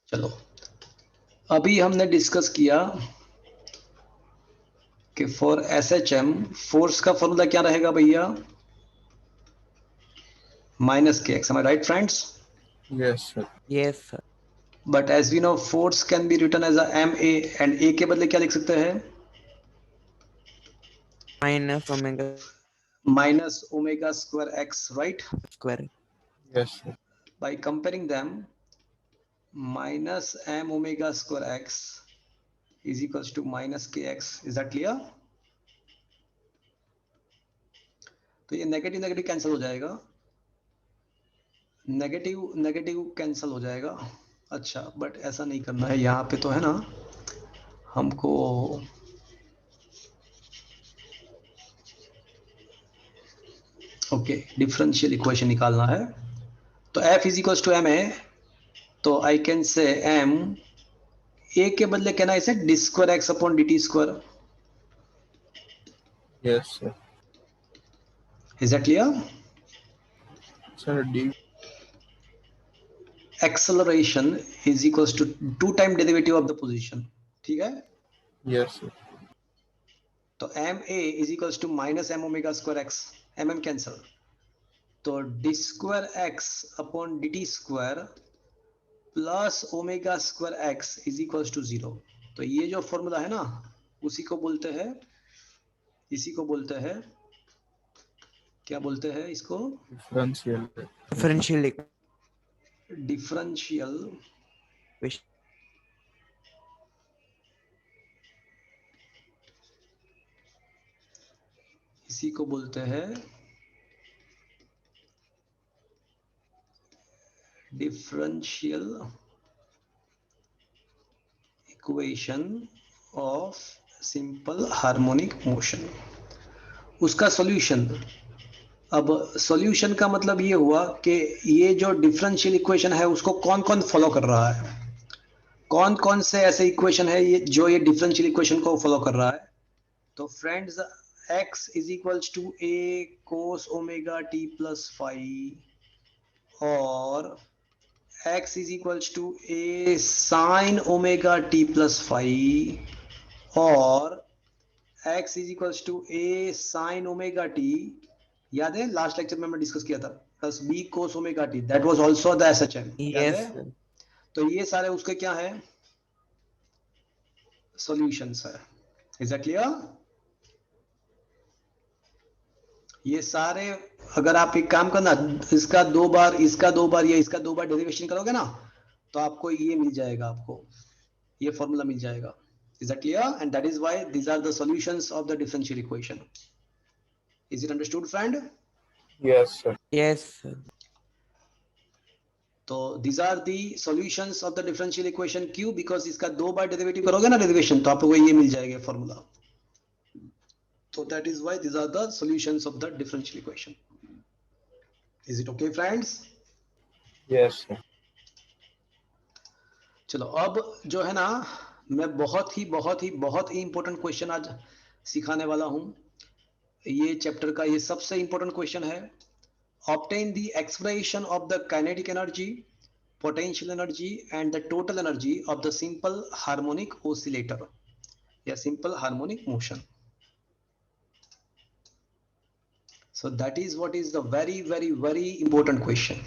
चलो, अभी हमने डिस्कस किया कि फॉर एसएचएम फोर्स का फॉर्मूला क्या रहेगा भैया? माइनस के X. Am I right friends? Yes, sir. Yes, sir. But as we know force can be written as M A, and A के बदले क्या लिख सकते हैं? Minus omega minus omega square X, right? square. Yes, sir. By comparing them, minus M omega square X is equals to minus kx. Is that clear? तो ये negative negative cancel हो जाएगा, नेगेटिव नेगेटिव कैंसिल हो जाएगा. अच्छा, but ऐसा नहीं करना है यहाँ पे, तो है ना, हमको ओके डिफरेंशियल इक्वेशन निकालना है. तो f is equals to M है, तो I can say m a के बदले कहना इसे D square X upon D T square. Yes, sir. Is that clear? Sir, D. Acceleration is equals to 2 time derivative of the position. ठीक है, Yes, sir. तो M A is equals to minus M omega square X, M M cancel, तो D square X upon D T square plus omega square x is equals to 0. तो ये जो formula है ना, उसी को बोलते हैं, इसी को बोलते हैं, क्या बोलते हैं इसको? Differential. Differential differential equation. इसी को बोलते हैं differential equation of simple harmonic motion. उसका सॉल्यूशन, अब सॉल्यूशन का मतलब ये हुआ कि ये जो डिफरेंशियल इक्वेशन है उसको कौन कौन फॉलो कर रहा है, कौन कौन से ऐसे इक्वेशन है ये जो ये डिफरेंशियल इक्वेशन को फॉलो कर रहा है. तो friends, x is equals to a cos omega t plus five और x is equals to a sin omega t plus five और x is equals to a sin omega t. याद है last lecture में मैं discuss किया था, plus b cos omega t, that was also the SHM. याद Yes, है? sir. तो ये सारे उसके क्या है? सॉल्यूशंस है. Is that clear? ये सारे, अगर आप एक काम करना, इसका दो बार या इसका दो बार डेरिवेशन करोगे ना, तो आपको ये मिल जाएगा, आपको ये फॉर्मूला मिल जाएगा. Is that clear? And that is why these are the solutions of the differential equation. Is it understood friend? Yes, sir. Yes, sir. तो these are the solutions of the differential equation. क्यों? Because इसका दो बार derivative करोगे ना derivation, तो आपको ये मिल जाएगा फॉर्मूला. तो that is why these are the solutions of the differential equation. Is it okay friends? Yes, sir. चलो, अब जो है ना, मैं बहुत ही इंपॉर्टेंट क्वेश्चन आज सिखाने वाला हूं. ये चैप्टर का ये सबसे इंपॉर्टेंट क्वेश्चन है. Obtain the expression of the kinetic energy, potential energy and the total energy of the simple harmonic oscillator या simple harmonic motion. So that is what is the very important question.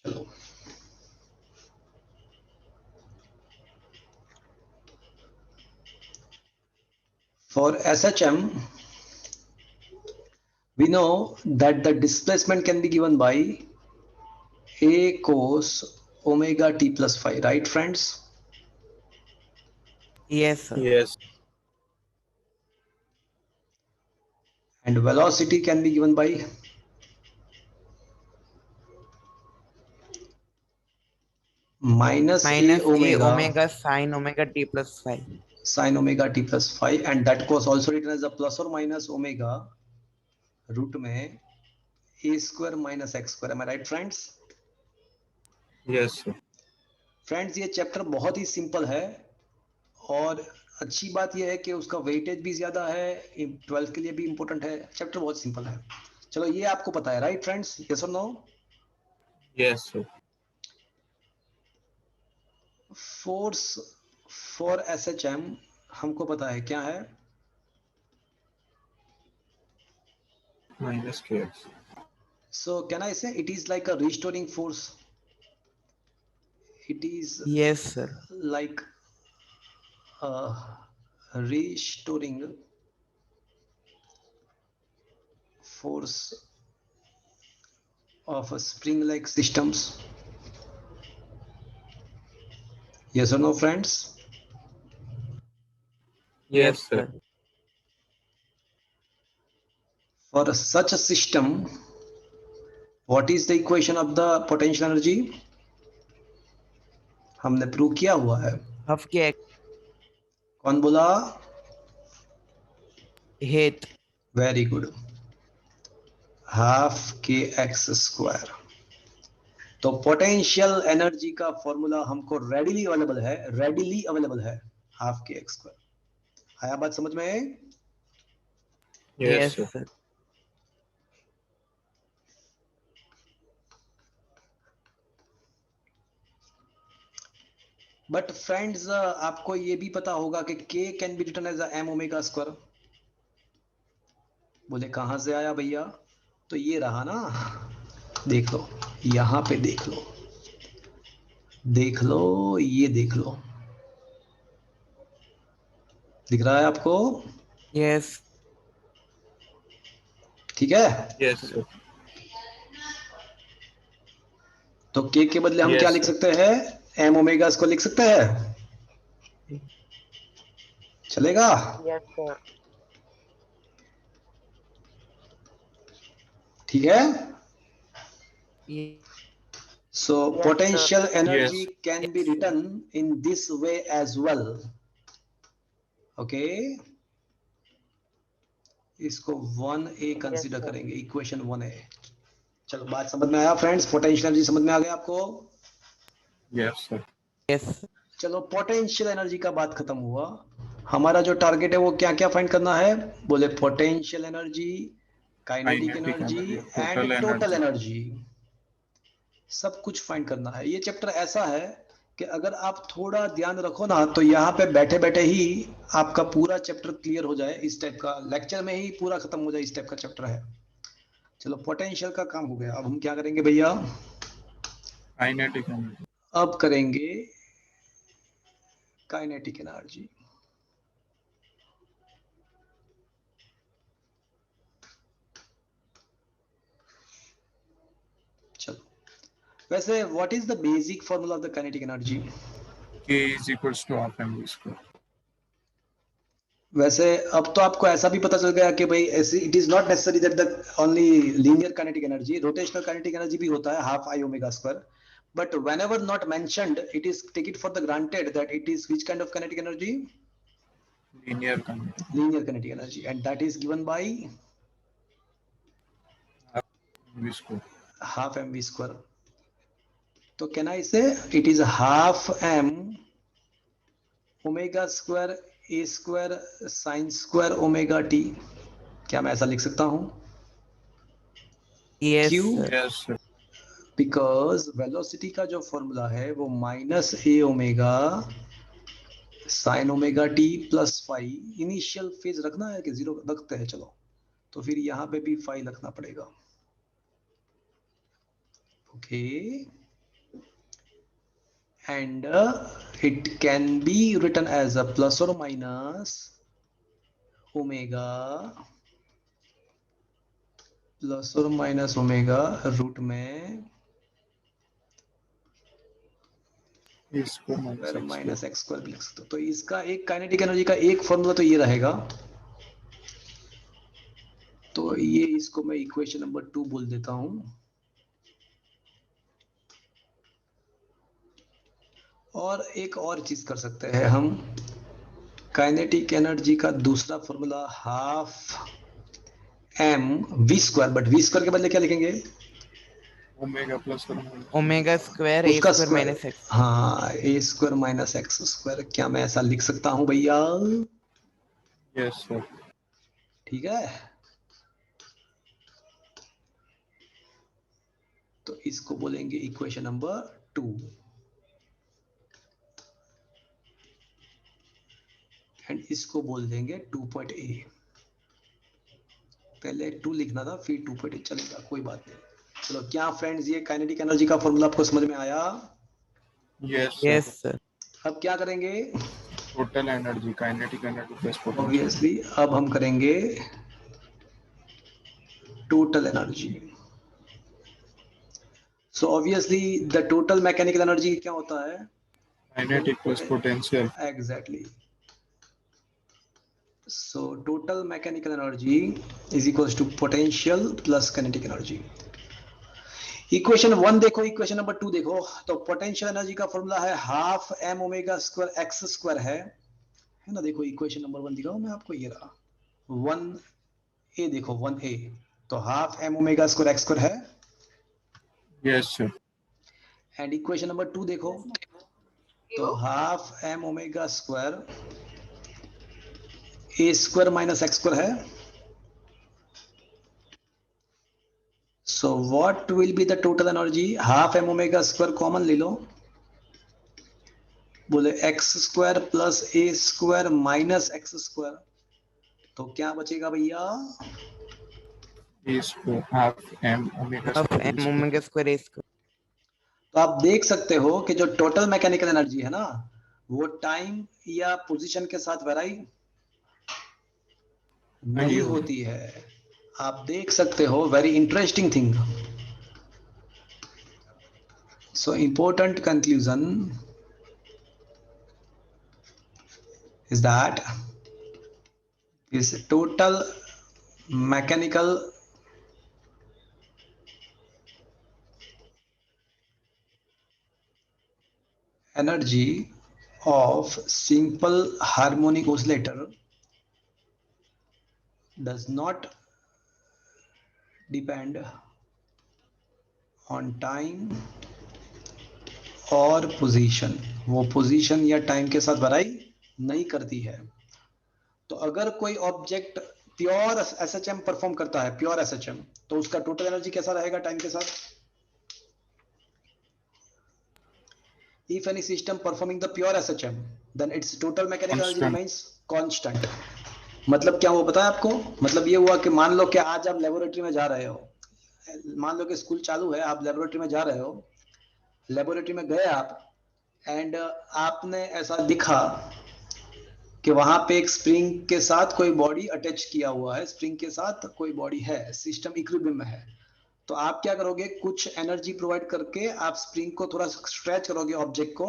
चलो, For SHM, we know that the displacement can be given by A cos omega t plus phi, right friends? Yes, sir. Yes. And velocity can be given by minus A Minus A omega omega sin omega t plus phi. sin omega t plus phi, and that was also written as a plus or minus omega root में a square minus x square. Am I right friends? Yes, sir. Friends ये chapter बहुत ही simple है और अच्छी बात यह है कि उसका वेटेज भी ज्यादा है, 12 के लिए भी इंपॉर्टेंट है। चैप्टर बहुत सिंपल है। चलो ये आपको पता है, राइट फ्रेंड्स? यस और no? Yes, sir. Force for SHM हमको पता है क्या है? Minus kx. So can I say it is like a restoring force? It is Yes, sir. like restoring force of a spring-like systems. Yes or no, friends? Yes, sir. For such a system, what is the equation of the potential energy? हमने prove किया हुआ है। Half k कौन बोला? height. Very good, half के x square. तो potential energy का formula हमको रेडिली अवेलेबल है, हाफ के एक्स स्क्वायर। आया बात समझ में? Yes, sir. sir. But friends आपको ये भी पता होगा कि k can be written as m omega square. बोले कहां से आया भैया? तो ये रहा ना, देख लो, यहां पे देख लो, ये देख लो, दिख रहा है आपको? Yes. ठीक है। Yes, sir. तो k के बदले हम Yes, क्या लिख sir. सकते हैं? m ओमेगा को लिख सकते हैं, चलेगा? Yes, sir. ठीक है। Ye- So Yes, potential energy Yes. can be written in this way as well. Okay. इसको 1a कंसीडर sir. करेंगे, इक्वेशन 1a। चलो बात समझ में आया फ्रेंड्स? पोटेंशियल एनर्जी समझ में आ गया आपको? Yes, sir. Yes. चलो पोटेंशियल एनर्जी का बात खत्म हुआ। हमारा जो टारगेट है वो क्या क्या फाइंड करना है? बोले potential energy, kinetic Kinetic energy energy, and total total energy. Energy, सब कुछ फाइंड करना है। ये चैप्टर ऐसा है कि अगर आप थोड़ा ध्यान रखो ना तो यहाँ पे बैठे बैठे ही आपका पूरा चैप्टर क्लियर हो जाए। इस टाइप का लेक्चर में ही पूरा खत्म हो जाए, इस टाइप का चैप्टर है। चलो पोटेंशियल का काम हो गया, अब हम क्या करेंगे भैया? Kinetic energy. अब करेंगे काइनेटिक एनर्जी। चलो, वैसे what is the basic formula of the kinetic energy? K is equals to half mv square. वैसे अब तो आपको ऐसा भी पता चल गया कि भाई ऐसे it is not necessary that the only linear kinetic energy, rotational kinetic energy भी होता है, half I omega square. But whenever not mentioned, it is take it for the granted that it is which kind of kinetic energy? Linear kinetic. Linear kinetic energy, and that is given by Mv square. half mv square. So can I say it is half m omega square a square sin square omega t? क्या मैं ऐसा लिख सकता हूँ? Yes, क्यों? sir. Yes, sir. Because velocity का जो formula है वो माइनस ए omega sine omega T plus phi. Initial phase रखना है कि जीरो रखते हैं? चलो तो फिर यहाँ पे भी फाई रखना पड़ेगा। Okay, and it can be written as a plus और माइनस ओमेगा प्लस और माइनस ओमेगा रूट में इसको माइनस एक्स स्क्वायर भी लिख सकते हो। तो इसका एक काइनेटिक एनर्जी का एक फॉर्मूला तो ये रहेगा। तो ये इसको मैं इक्वेशन नंबर 2 बोल देता हूं। और एक और चीज कर सकते हैं हम, काइनेटिक एनर्जी का दूसरा formula half M we square, but V square के बदले क्या लिखेंगे? ओमेगा प्लस और ओमेगा स्क्वायर ए उसका स्क्वायर स्क्वायर। Minus X. हाँ, A square minus x square. क्या मैं ऐसा लिख सकता हूं भैया? Yes sir. ठीक है, तो इसको बोलेंगे इक्वेशन नंबर 2। एंड इसको बोल देंगे 2.a। पहले 2 लिखना था, फिर 2.a चलेगा, कोई बात नहीं। चलो, क्या फ्रेंड्स ये काइनेटिक एनर्जी का फॉर्मूला आपको समझ में आया? Yes yes sir. सर। अब क्या करेंगे? Total energy, kinetic energy plus potential. Obviously अब हम करेंगे total energy. So obviously the total mechanical energy क्या होता है? Kinetic plus potential. Exactly. So total mechanical energy is equals to potential plus kinetic energy. Equation 1 देखो, equation number 2 देखो। तो potential energy का फॉर्मूला है half M omega square x square है ना? देखो इक्वेशन नंबर 1 दिखाऊं मैं आपको, ये रहा 1a। देखो 1a, तो half M omega square x square है। Yes sir. And equation number 2 देखो, तो half M omega square a square minus x square है। So what will be the total energy? Half M omega square common ले लो, बोले x square plus a square minus x square, तो क्या बचेगा भैया? इसको half M omega half M omega square a square. तो आप देख सकते हो कि जो टोटल मैकेनिकल एनर्जी है ना, वो टाइम या पोजीशन के साथ वेराई नहीं होती है। आप देख सकते हो, very interesting thing. So important conclusion is that is total mechanical energy of simple harmonic oscillator does not depend on time और पोजीशन। वो पोजीशन या टाइम के साथ वराई नहीं करती है। तो अगर कोई ऑब्जेक्ट प्योर एसएचएम परफॉर्म करता है, प्योर एसएचएम, तो उसका टोटल एनर्जी कैसा रहेगा टाइम के साथ? If any system performing the pure SHM, then its total mechanical energy remains constant. मतलब क्या हुआ पता है आपको? मतलब ये हुआ कि मान लो कि आज आप लेबोरेटरी में जा रहे हो, मान लो कि स्कूल चालू है, आप लेबोरेटरी में जा रहे हो, लेबोरेटरी में गए आप, एंड आपने ऐसा दिखा कि वहां पे एक स्प्रिंग के साथ कोई बॉडी अटैच किया हुआ है, स्प्रिंग के साथ कोई बॉडी है, सिस्टम इक्विलिब्रियम में है। तो आप क्या करोगे? कुछ एनर्जी प्रोवाइड करके आप स्प्रिंग को थोड़ा स्ट्रेच करोगे, ऑब्जेक्ट को,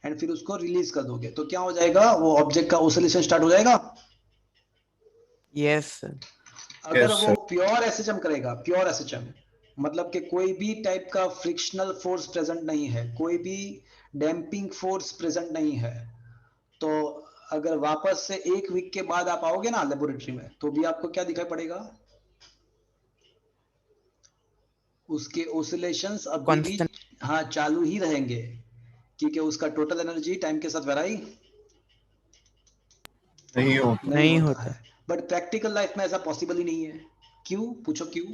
एंड फिर उसको रिलीज कर दोगे। तो क्या हो जाएगा? वो ऑब्जेक्ट का ऑसिलेशन स्टार्ट हो जाएगा। Yes sir. अगर वो प्योर एसएचएम करेगा, प्योर एसएचएम मतलब कि कोई भी टाइप का फ्रिक्शनल फोर्स प्रेजेंट नहीं है, कोई भी डैम्पिंग फोर्स प्रेजेंट नहीं है, तो अगर वापस से 1 वीक के बाद आप आओगे ना लेबोरेटरी में, तो भी आपको क्या दिखाई पड़ेगा? उसके ऑसिलेशंस अभी भी हाँ चालू ही रहेंगे, क्योंकि उसका टोटल एनर्जी टाइम के साथ वेराई नहीं होता है। बट प्रैक्टिकल लाइफ में ऐसा पॉसिबल ही नहीं है। क्यों? पूछो क्यों?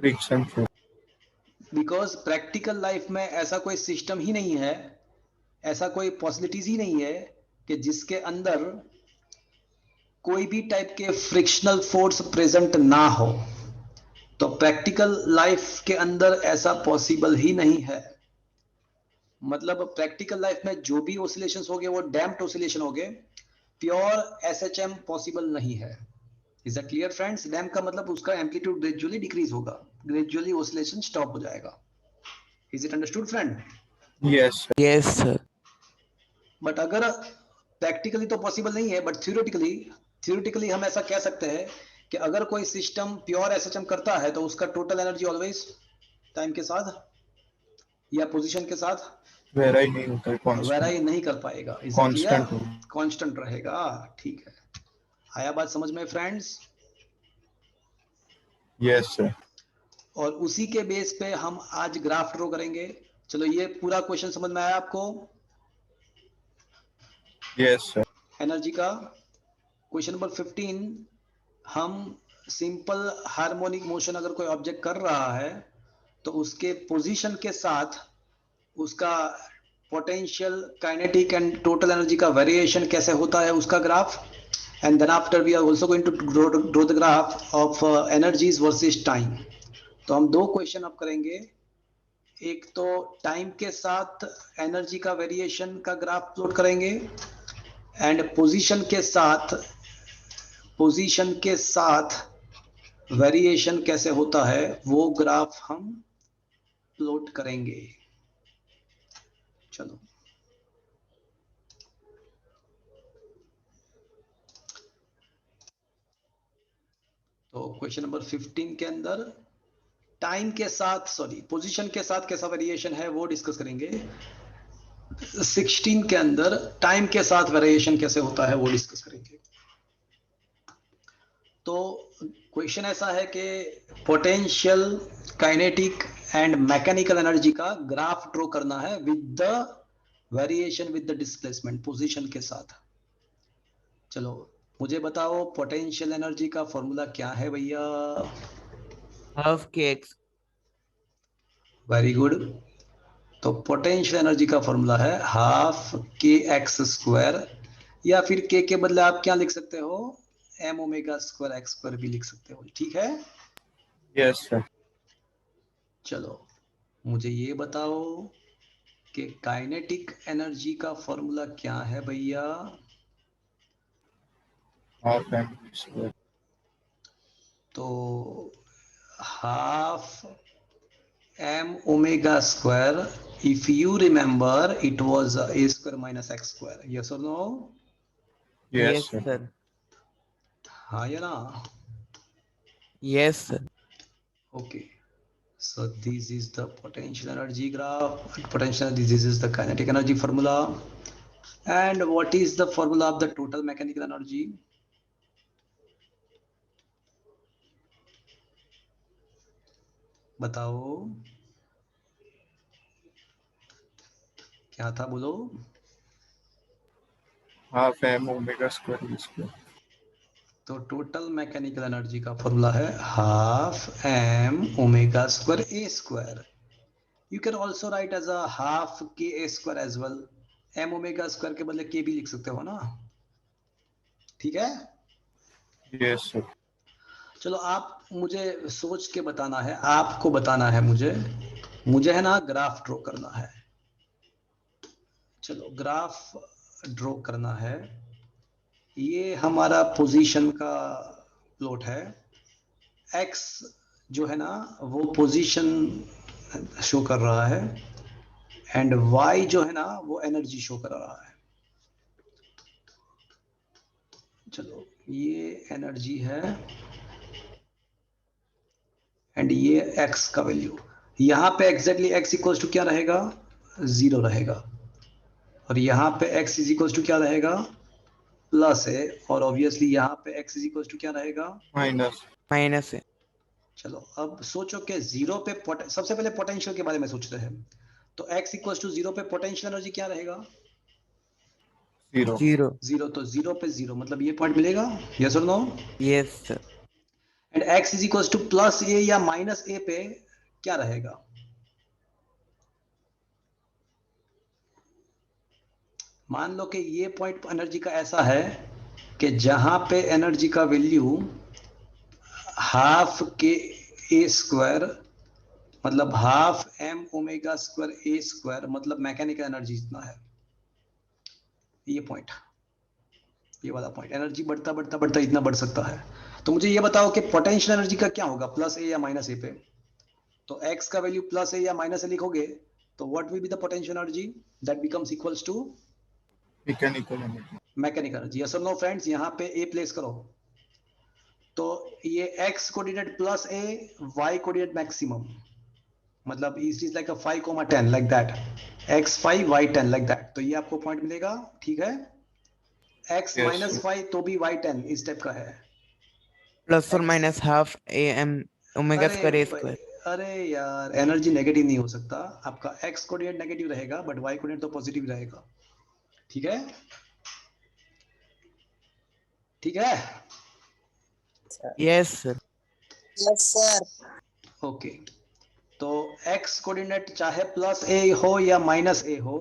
Friction force. Because practical life में ऐसा कोई सिस्टम ही नहीं है, ऐसा कोई पॉसिबिलिटीज ही नहीं है कि जिसके अंदर कोई भी टाइप के फ्रिक्शनल फोर्स प्रेजेंट ना हो। तो प्रैक्टिकल लाइफ के अंदर ऐसा पॉसिबल ही नहीं है। मतलब प्रैक्टिकल लाइफ में जो भी ऑसिलेशंस होंगे वो डैम्प्ड ऑसिलेशन होंगे, प्योर एसएचएम पॉसिबल नहीं है। Is that clear friends? Dam का मतलब उसका एम्पलीट्यूड ग्रेजुअली डिक्रीज होगा, ग्रेजुअली ऑसिलेशन स्टॉप हो जाएगा। Is it understood friend? Yes, sir. Yes, sir. But अगर प्रैक्टिकली तो पॉसिबल नहीं है, बट थ्योरेटिकली हम ऐसा कह सकते हैं कि अगर कोई सिस्टम प्योर एसएचएम करता है तो उसका टोटल एनर्जी ऑलवेज टाइम के साथ या पोजीशन के साथ Vary नहीं होता है, constant. वेराई नहीं कर पाएगा। इज Constant होगा. कांस्टेंट रहेगा। ठीक है, आया बात समझ में फ्रेंड्स? Yes, sir. और उसी के बेस पे हम आज ग्राफ ड्रॉ करेंगे। चलो, ये पूरा क्वेश्चन समझ में आया आपको? Yes, sir. एनर्जी का क्वेश्चन नंबर 15, हम सिंपल हार्मोनिक मोशन अगर कोई ऑब्जेक्ट कर रहा है तो उसके पोजीशन के साथ उसका potential, kinetic and total energy का वेरिएशन कैसे होता है उसका graph. And then after we are also going to draw the graph of energies versus time. तो हम दो क्वेश्चन अब करेंगे, एक तो टाइम के साथ एनर्जी का वेरिएशन का ग्राफ प्लॉट करेंगे एंड पोजीशन के साथ वेरिएशन कैसे होता है वो ग्राफ हम प्लॉट करेंगे। चलो, तो क्वेश्चन नंबर 15 के अंदर टाइम के साथ, सॉरी, पोजीशन के साथ कैसा वेरिएशन है वो डिस्कस करेंगे। 16 के अंदर टाइम के साथ वेरिएशन कैसे होता है वो डिस्कस करेंगे। तो क्वेश्चन ऐसा है कि potential, kinetic and mechanical energy का ग्राफ ड्रॉ करना है with the variation with the displacement, position के साथ। चलो, मुझे बताओ पोटेंशियल एनर्जी का फॉर्मूला क्या है भैया? Half kx. Very good. तो पोटेंशियल एनर्जी का फॉर्मूला है हाफ के एक्स स्क्वायर, या फिर के बदले आप क्या लिख सकते हो? M omega square x square भी लिख सकते हो। ठीक है, Yes, sir. चलो मुझे ये बताओ कि काइनेटिक एनर्जी का फॉर्मूला क्या है भैया? Half mv square. तो half m omega square, if you remember it was a square minus x square, yes or no? Yes, sir. sir. हाँ या ना? Yes, sir. Okay, so this is the potential energy graph, potential, this is the kinetic energy formula. And what is the formula of the total mechanical energy? बताओ क्या था, बोलो। Half m omega square v square. तो total mechanical energy का formula है half M omega square a square. You can also write as a half k a square as well. M omega square के बदले के भी लिख सकते हो ना? ठीक है, Yes, sir. चलो आप मुझे सोच के बताना है, आपको बताना है, मुझे है ना ग्राफ ड्रॉ करना है। चलो, ग्राफ ड्रॉ करना है। ये हमारा पोजीशन का प्लॉट है। एक्स जो है ना वो पोजीशन शो कर रहा है एंड वाई जो है ना वो एनर्जी शो कर रहा है। चलो, ये एनर्जी है एंड ये एक्स का वैल्यू। यहाँ पे एग्जैक्टली एक्स इक्वल्स टू क्या रहेगा? 0 रहेगा। और यहाँ पे एक्स इज इक्वल्स टू क्या रहेगा? प्लस है। और ऑब्वियसली यहाँ पे एक्स इज इक्वल्स टू क्या रहेगा? Minus. Minus है. चलो, अब सोचो कि 0 पे सबसे पहले पोटेंशियल के बारे में सोचते हैं। तो x इक्वल्स टू 0 पे पोटेंशियल एनर्जी क्या रहेगा? 0. 0. 0। तो 0 पे 0 मतलब ये पॉइंट मिलेगा, यस और no? Yes, sir. And x is equals to plus a या माइनस ए पे क्या रहेगा? मान लो कि ये पॉइंट एनर्जी का ऐसा है कि जहां पे एनर्जी का value half k a square मतलब half M omega square a square मतलब मैकेनिकल एनर्जी इतना है। ये पॉइंट ये वाला पॉइंट, एनर्जी बढ़ता बढ़ता बढ़ता इतना बढ़ सकता है। तो मुझे ये बताओ कि पोटेंशियल एनर्जी का क्या होगा प्लस ए या माइनस ए पे। तो x का वैल्यू प्लस ए या माइनस ए लिखोगे तो what will be the potential energy that becomes equals to mechanical energy. Mechanical energy. Yes और नो फ्रेंड्स, यहाँ पे ए प्लेस करो तो ये x coordinate plus A, y coordinate maximum, मतलब it is like a 5,10 like that, x 5 y 10 like that. तो ये आपको पॉइंट मिलेगा, ठीक है। x Yes, minus sir. 5 तो भी y 10 इस टाइप का है। प्लस और X- minus half AM omega square a square. अरे यार, एनर्जी नेगेटिव नहीं हो सकता, आपका x कोऑर्डिनेट नेगेटिव रहेगा बट y कोऑर्डिनेट तो पॉजिटिव रहेगा, ठीक है, ठीक है। Yes sir. Yes, sir. Okay, तो x कोऑर्डिनेट चाहे प्लस ए हो या माइनस ए हो,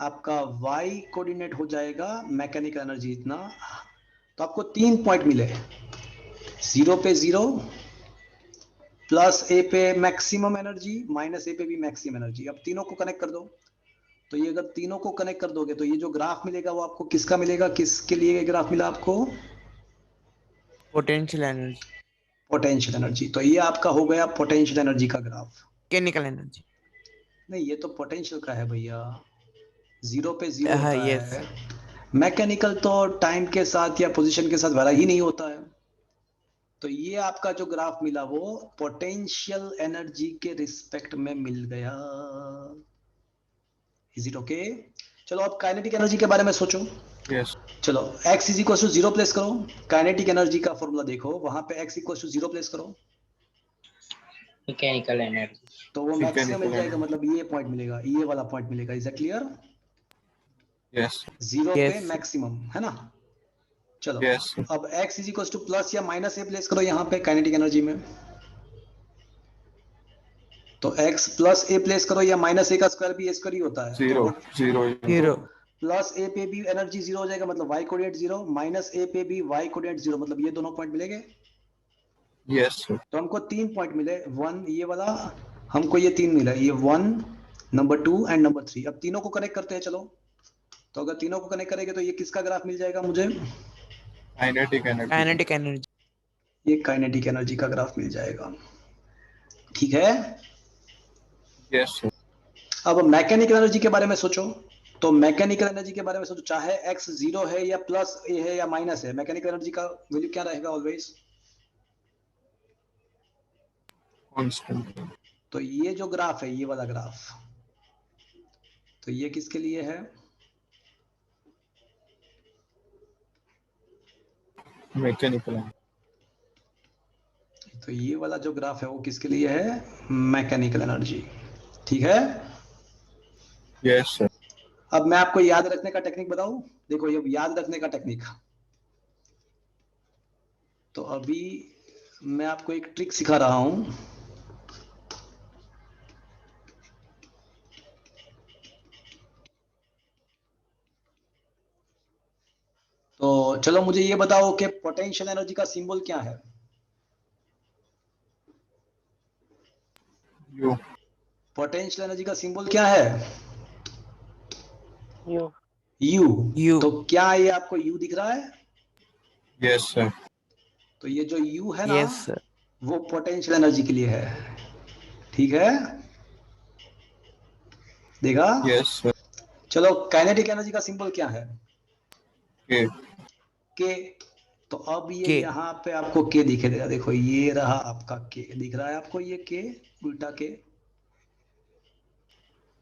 आपका y कोऑर्डिनेट हो जाएगा मैकेनिकल एनर्जी इतना। तो आपको 3 पॉइंट मिले, 0 पे 0, प्लस ए पे मैक्सिमम एनर्जी, माइनस ए पे भी मैक्सिमम एनर्जी। अब तीनों को कनेक्ट कर दो, तो ये अगर तीनों को कनेक्ट कर दोगे तो ये जो ग्राफ मिलेगा वो आपको किसका मिलेगा, किसके लिए ग्राफ मिला आपको, पोटेंशियल एनर्जी, पोटेंशियल एनर्जी। तो ये आपका हो गया पोटेंशियल एनर्जी का ग्राफ। Mechanical energy. नहीं, ये तो पोटेंशियल का है भैया, 0 पे 0 हाँ, होता yes. है। मैकेनिकल तो टाइम के साथ या पोजीशन के साथ वाला ही नहीं होता है। तो ये आपका जो ग्राफ मिला वो पोटेंशियल एनर्जी के रिस्पेक्ट में मिल गया। Is it okay? चलो अब काइनेटिक एनर्जी के बारे में सोचो। Yes. चलो x is equal to 0 place करो, काइनेटिक एनर्जी का फॉर्मूला देखो, वहां पे x इक्वल टू 0 प्लेस करो Mechanical energy. तो वो मैक्सिमम मिल Mechanical जाएगा, energy. मतलब ये पॉइंट मिलेगा, ये वाला पॉइंट मिलेगा। Is it clear? Yes. 0 पे Yes. मैक्सिमम है ना। चलो Yes. अब x is equal two plus या माइनस ए प्लेस करो यहाँ पे काइनेटिक एनर्जी में। तो x प्लस ए प्लेस करो या माइनस ए का स्क्वायर भी ए स्क्वायर ही होता है। Zero. Zero. जीरो। प्लस ए पे भी एनर्जी 0 हो जाएगा, मतलब y कोऑर्डिनेट 0, माइनस ए पे भी y कोऑर्डिनेट 0, मतलब ये दोनों पॉइंट मिलेंगे। Yes, sir. तो हमको 3 पॉइंट मिले, 1 ये वाला, हमको ये 3 मिला, ये 1, नंबर 2 एंड नंबर 3। अब तीनों को कनेक्ट करते हैं चलो। तो अगर तीनों को कनेक्ट करेंगे तो ये किसका ग्राफ मिल जाएगा मुझे, Kinetic energy. Kinetic energy. ये काइनेटिक एनर्जी का ग्राफ मिल जाएगा, ठीक है। Yes, sir. अब मैकेनिकल एनर्जी के बारे में सोचो। तो मैकेनिकल एनर्जी के बारे में सोचो, चाहे x 0 है या प्लस ए है या माइनस है, मैकेनिकल एनर्जी का वैल्यू क्या रहेगा ऑलवेज। Constant. तो ये जो ग्राफ है, ये वाला ग्राफ, तो ये किसके लिए है, Mechanical energy. तो ये वाला जो ग्राफ है वो किसके लिए है, मैकेनिकल एनर्जी, ठीक है। Yes, sir. अब मैं आपको याद रखने का टेक्निक बताऊं, देखो ये याद रखने का टेक्निक। तो अभी मैं आपको एक ट्रिक सिखा रहा हूं। तो चलो मुझे ये बताओ कि पोटेंशियल एनर्जी का सिंबल क्या है। U. पोटेंशियल एनर्जी का सिंबल क्या है, U. U। U. तो क्या ये आपको U दिख रहा है? Yes, sir. तो ये जो U है ना, यस सर। वो पोटेंशियल एनर्जी के लिए है, ठीक है, देखा। Yes, sir. चलो काइनेटिक एनर्जी का सिंबल क्या है, K. के। तो अब ये K. यहाँ पे आपको के दिखे देगा, देखो ये रहा आपका के, दिख रहा है आपको ये के, उल्टा के।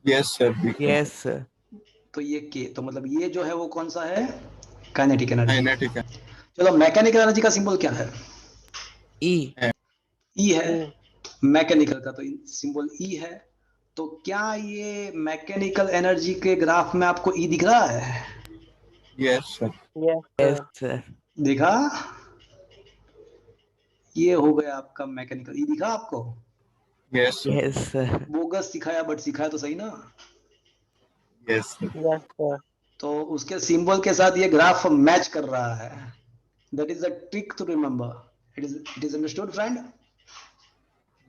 Yes, sir. Yes sir. तो ये के, तो मतलब ये जो है वो कौन सा है, काइनेटिक एनर्जी। Kinetic energy. चलो मैकेनिकल एनर्जी का सिंबल क्या है, ई। ई है। मैकेनिकल का तो सिंबल ई है। तो क्या ये मैकेनिकल एनर्जी के ग्राफ में आपको ई दिख रहा है, Yes, sir. Yes sir. देखा, ये हो गया आपका मैकेनिकल, ई दिखा आपको। Yes, sir. Yes sir. Bogus सिखाया बट सिखाया तो सही ना। Yes, sir. Yes, sir. तो उसके सिंबल के साथ ये ग्राफ मैच कर रहा है। That is a trick to remember. It is understood friend.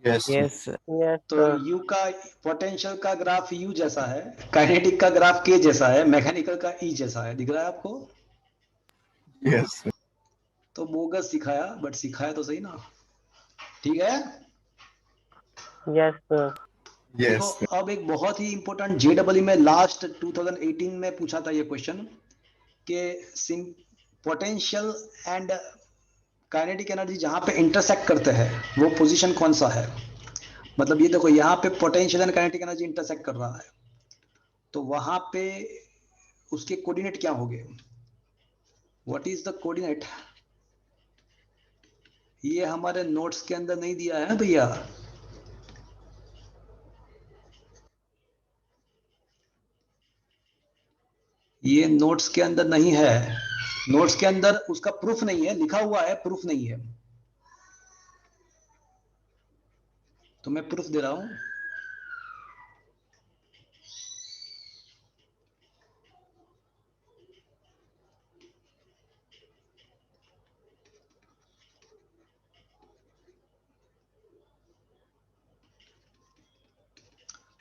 Yes, sir. Yes sir. Yes, तो sir. U का पोटेंशियल का ग्राफ U जैसा है, काइनेटिक का ग्राफ K जैसा है, मैकेनिकल का E जैसा है, दिख रहा है आपको। Yes, sir. तो बोगस सिखाया, बट सिखाया तो सही ना, ठीक है। Yes, sir. Yes, देखो sir. अब एक बहुत ही इंपॉर्टेंट JEE में लास्ट 2018 में पूछा था ये क्वेश्चन कि पोटेंशियल एंड काइनेटिक एनर्जी जहां पे इंटरसेक्ट करते हैं वो पोजीशन कौन सा है। मतलब ये देखो यहाँ पे potential and kinetic energy intersect कर रहा है, तो वहां पे उसके कोऑर्डिनेट क्या होंगे, व्हाट इज द कोऑर्डिनेट। ये हमारे नोट्स के अंदर नहीं दिया है भैया, ये नोट्स के अंदर नहीं है, नोट्स के अंदर उसका प्रूफ नहीं है, लिखा हुआ है प्रूफ नहीं है, तो मैं प्रूफ दे रहा हूं।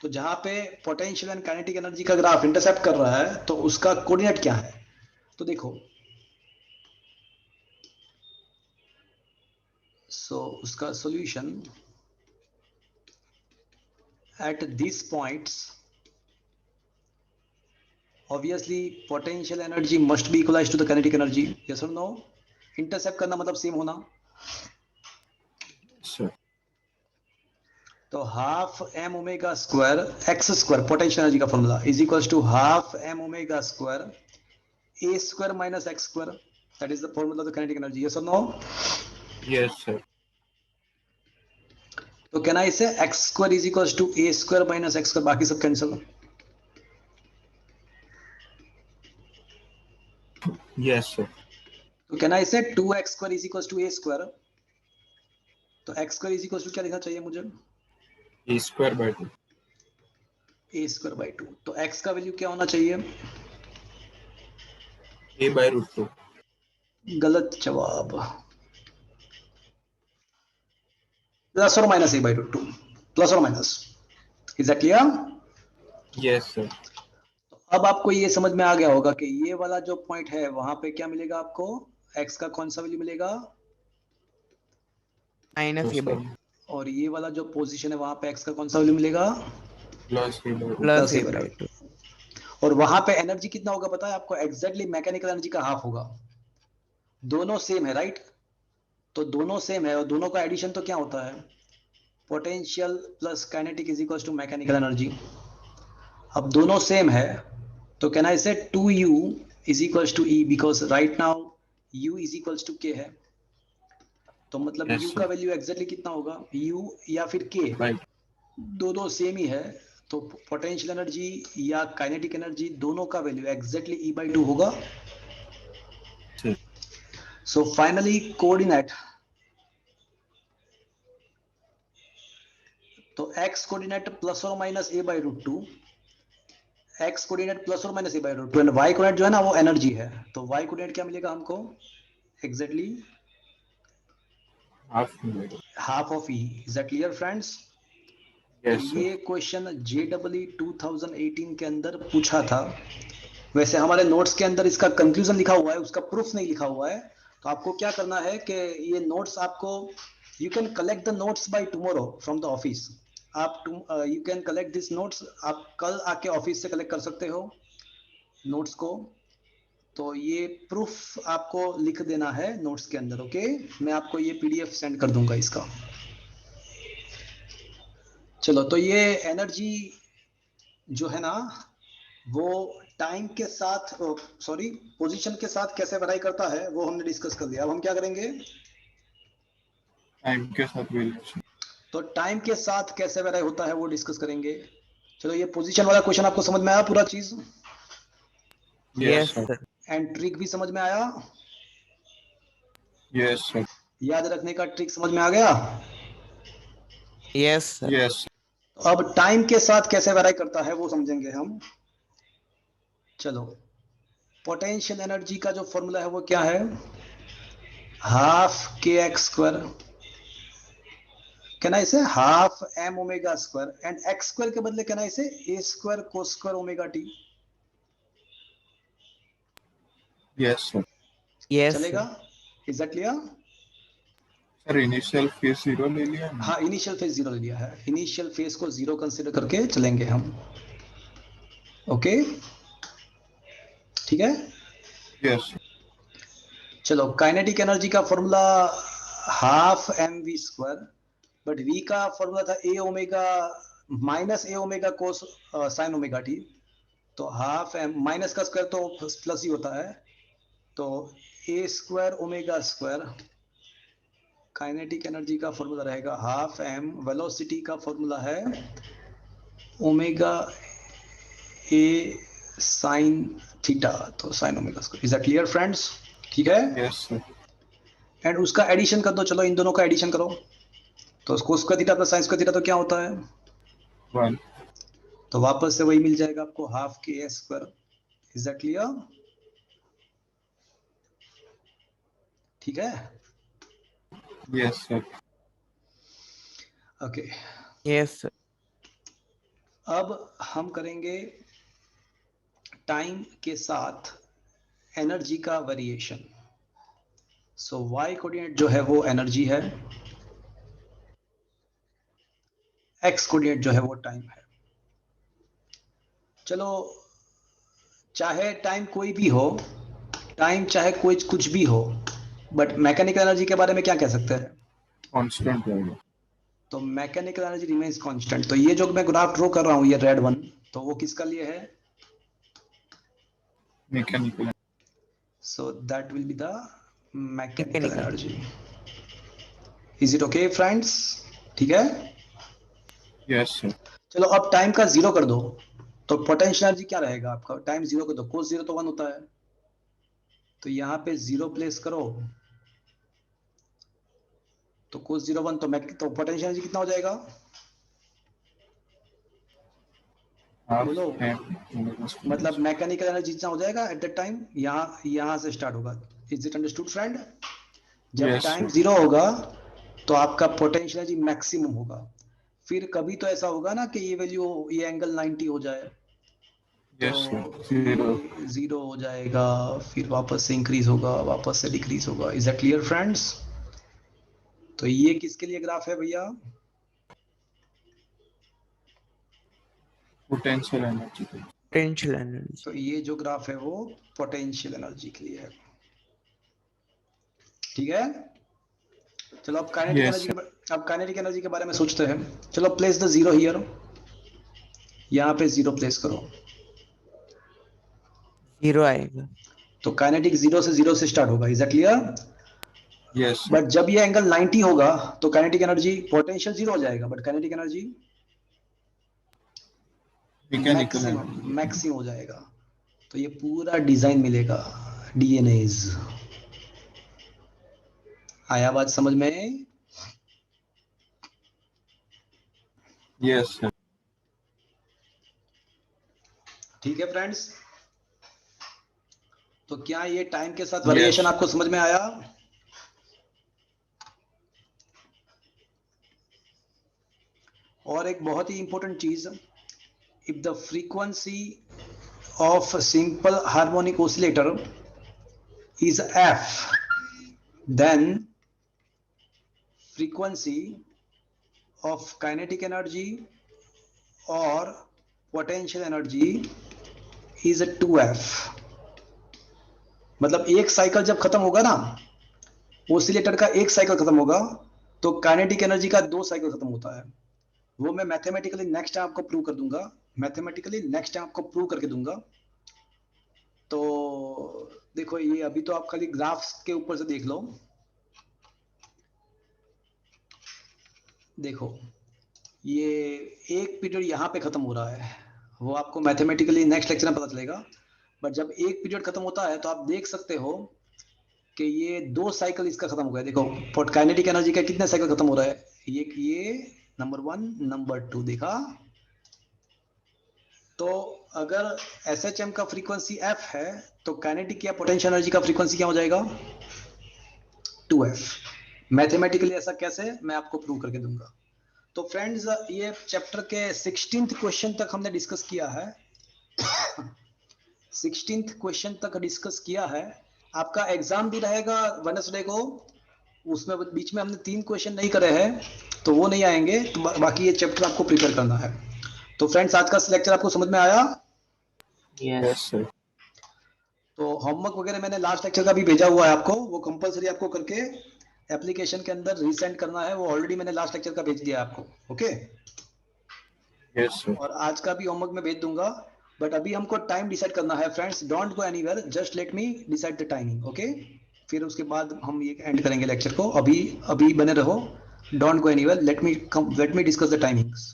तो जहां पे पोटेंशियल एंड काइनेटिक एनर्जी का ग्राफ इंटरसेप्ट कर रहा है तो उसका कोऑर्डिनेट क्या है। तो देखो उसका solution at this points obviously potential energy must be equalize to the kinetic energy, yes और नो। इंटरसेप्ट करना मतलब सेम होना, Sir. तो half M omega square x square potential energy का formula is equals to half M omega square a square minus x square, that is the formula of the kinetic energy, yes और no. Yes, sir. तो can I say x square is equals to A square minus x square, बाकी सब cancel. Yes, sir. तो can I say 2x square is equals to A square, तो x square is equals to क्या लिखना चाहिए मुझे, A square by 2. A square by 2, तो x का वैल्यू क्या होना चाहिए, A by root 2. गलत जवाब, प्लस और minus a by root 2, plus और minus, is that clear. Yes, sir. अब आपको ये समझ में आ गया होगा कि ये वाला जो पॉइंट है वहां पे क्या मिलेगा आपको, x का कौन सा वैल्यू मिलेगा, माइनस ए बाई और ये वाला जो पोजीशन है वहां पे x का कौन सा वैल्यू मिलेगा, Plus A by root. Plus A A by by 2। और वहां पे एनर्जी कितना होगा पता है आपको, एग्जैक्टली मैकेनिकल एनर्जी का हाफ होगा, दोनों सेम है राइट, तो दोनों सेम है और दोनों का एडिशन तो क्या होता है, potential plus kinetic is equals to mechanical energy. अब दोनों सेम है तो can I say 2u is equals to e, because right now u is equals to k है, तो मतलब Yes, u sir. का वैल्यू एग्जैक्टली कितना होगा, u या फिर k, Right. दोनों सेम ही है, तो पोटेंशियल एनर्जी या काइनेटिक एनर्जी दोनों का वैल्यू एग्जैक्टली e बाई 2 होगा। Sir. सो फाइनली कोऑर्डिनेट, तो x कोऑर्डिनेट प्लस और minus a by root 2, x coordinate plus और minus a by root 2 and y coordinate जो है ना वो एनर्जी है, तो y कोऑर्डिनेट क्या मिलेगा हमको, exactly Half millimeter. Half of e, is that clear friends. Yes, sir. ये क्वेश्चन JEE 2018 के अंदर पूछा था, वैसे हमारे नोट्स के अंदर इसका कंक्लूजन लिखा हुआ है, उसका प्रूफ नहीं लिखा हुआ है, तो आपको क्या करना है कि ये नोट्स आपको, you can collect the notes by tomorrow from the office, आप you can collect this notes, आप कल आके ऑफिस से कलेक्ट कर सकते हो नोट्स को, तो ये प्रूफ आपको लिख देना है नोट्स के अंदर, ओके। मैं आपको ये PDF सेंड कर दूंगा इसका। चलो, तो ये एनर्जी जो है ना वो टाइम के साथ, सॉरी पोजीशन के साथ कैसे वेरी करता है वो हमने डिस्कस कर लिया। अब हम क्या करेंगे, Time के साथ वेरिएशन. तो टाइम के साथ कैसे वेरी होता है वो डिस्कस करेंगे। चलो, ये पोजीशन वाला क्वेश्चन आपको समझ में आया पूरा चीज, Yes, yes sir. Sir. And trick भी समझ में आया, Yes, sir. याद रखने का ट्रिक समझ में आ गया। Yes sir. Yes, sir. अब टाइम के साथ कैसे वेरी करता है वो समझेंगे हम। चलो, पोटेंशियल एनर्जी का जो फॉर्मूला है वो क्या है, हाफ के x square, can I say half M omega square and x square के बदले can I say a square cos square omega t. Yes, sir. Yes, चलेगा? sir. इज दैट क्लियर? सर इनिशियल फेज 0 ले लिया ना? हाँ, initial phase 0 ले लिया है। इनिशियल फेज को 0 कंसीडर करके चलेंगे हम। ओके, ठीक है। यस चलो, काइनेटिक एनर्जी का formula half M we square, but v का फॉर्मूला था a omega minus A omega cos sine omega t. तो हाफ एम माइनस का स्क्वायर तो प्लस ही होता है, तो a square omega square. Kinetic energy का फॉर्मूला रहेगा हाफ एम, वेलोसिटी का फॉर्मूला है ओमेगा ए साइन थीटा, तो sine omega square. Is that clear friends? ठीक है। यस सर एंड उसका एडिशन कर दो, चलो इन दोनों का एडिशन करो। तो कोस का थीटा प्लस साइन का थीटा तो क्या होता है? 1 तो वापस से वही मिल जाएगा आपको, half k a square. Is that clear? ठीक है। Yes sir okay, Yes, sir. अब हम करेंगे टाइम के साथ एनर्जी का वेरिएशन। सो वाई कोऑर्डिनेट जो है वो एनर्जी है, एक्स कोऑर्डिनेट जो है वो टाइम है। चलो, चाहे टाइम कोई भी हो, टाइम चाहे कोई कुछ भी हो, बट मैकेनिकल एनर्जी के बारे में क्या कह सकते हैं? कांस्टेंट रहेगा। तो मैकेनिकल एनर्जी रिमेन्स कांस्टेंट। तो ये जो मैं ग्राफ ड्रॉ कर रहा हूं, ये रेड वन, तो वो किसका लिए है? Mechanical so that will be the mechanical Mechanical. Energy. Is it okay friends? ठीक है। यस सर चलो, अब टाइम का 0 कर दो, तो पोटेंशियल एनर्जी क्या रहेगा आपका? टाइम 0 कर दो, कोस 0 तो 1 होता है, तो यहाँ पे 0 प्लेस करो, तो कोस 0 1, तो पोटेंशियल एनर्जी कितना हो जाएगा? हाफ बोलो। एम मतलब मैकेनिकल एनर्जी जितना हो जाएगा एट दैट टाइम, यहाँ से स्टार्ट होगा। Is it understood friend? जब Yes, टाइम sir. 0 होगा तो आपका पोटेंशियल एनर्जी मैक्सिमम होगा। फिर कभी तो ऐसा होगा ना कि ये वैल्यू, ये एंगल 90 हो जाए, यस सर तो 0 ये 0 हो जाएगा, फिर वापस से इंक्रीज होगा, वापस से डिक्रीज होगा। Is that clear friends? तो ये किसके लिए ग्राफ है भैया? Potential energy Potential energy. तो ये जो ग्राफ है वो पोटेंशियल एनर्जी के लिए है। ठीक है। चलो, अब काइनेटिक Yes, एनर्जी अब काइनेटिक एनर्जी के बारे में सोचते हैं। चलो, प्लेस द 0 हियर, यहाँ पे 0 प्लेस करो, 0 आएगा. तो काइनेटिक 0 से स्टार्ट होगा। Is that clear? Yes but जब ये एंगल 90 होगा तो काइनेटिक एनर्जी, पोटेंशियल 0 हो जाएगा, but kinetic energy mechanical energy maximum हो जाएगा। तो ये पूरा डिजाइन मिलेगा, डीएनएज। आया बात समझ में? यस सर ठीक है फ्रेंड्स। तो क्या ये टाइम के साथ वेरिएशन Yes. आपको समझ में आया? और एक बहुत ही इंपॉर्टेंट चीज, if the frequency of simple harmonic oscillator is f, then frequency of kinetic energy or potential energy is 2f। मतलब एक साइकिल जब खत्म होगा ना, ऑसिलेटर का एक साइकिल खत्म होगा, तो काइनेटिक एनर्जी का 2 साइकिल खत्म होता है। वो मैं मैथमेटिकली नेक्स्ट टाइम आपको प्रूव कर दूंगा, मैथमेटिकली नेक्स्ट टाइम आपको प्रूव करके दूंगा। तो देखो, ये अभी तो आप खाली ग्राफ्स के ऊपर से देख लो। देखो, ये एक पीरियड यहाँ पे खत्म हो रहा है, वो आपको मैथमेटिकली नेक्स्ट लेक्चर में पता चलेगा। बट जब एक पीरियड खत्म होता है तो आप देख सकते हो कि ये 2 साइकिल इसका खत्म हो गया। देखो, काइनेटिक एनर्जी का कितने साइकिल खत्म हो रहा है? ये नंबर 1, नंबर 2 देखा। तो अगर SHM का फ्रीक्वेंसी f है, तो काइनेटिक या पोटेंशियल एनर्जी का फ्रीक्वेंसी क्या हो जाएगा? 2f। मैथमेटिकली ऐसा कैसे, मैं आपको प्रूव करके दूंगा। तो फ्रेंड्स, ये चैप्टर के 16th क्वेश्चन तक हमने डिस्कस किया है। 16th क्वेश्चन तक डिस्कस किया है। आपका एग्जाम भी रहेगा वेडनेसडे को, उसमें बीच में हमने 3 क्वेश्चन नहीं करे हैं तो वो नहीं आएंगे, तो बाकी ये चैप्टर आपको प्रिपेयर करना है। तो फ्रेंड्स आज का लेक्चर आपको समझ में आया? Yes sir. तो होमवर्क वगैरह मैंने लास्ट लेक्चर का भी भेजा हुआ है आपको, वो कंपलसरी आपको करके एप्लीकेशन के अंदर रीसेंड करना है, वो ऑलरेडी मैंने लास्ट लेक्चर का भेज दिया आपको। Okay, yes sir. और आज का भी होमवर्क मैं भेज दूंगा, बट अभी हमको टाइम डिसाइड करना है friends. Don't go anywhere, just let me decide the timing. Okay, फिर उसके बाद हम ये एंड करेंगे लेक्चर को। अभी बने रहो, don't go anywhere, let me discuss the timings.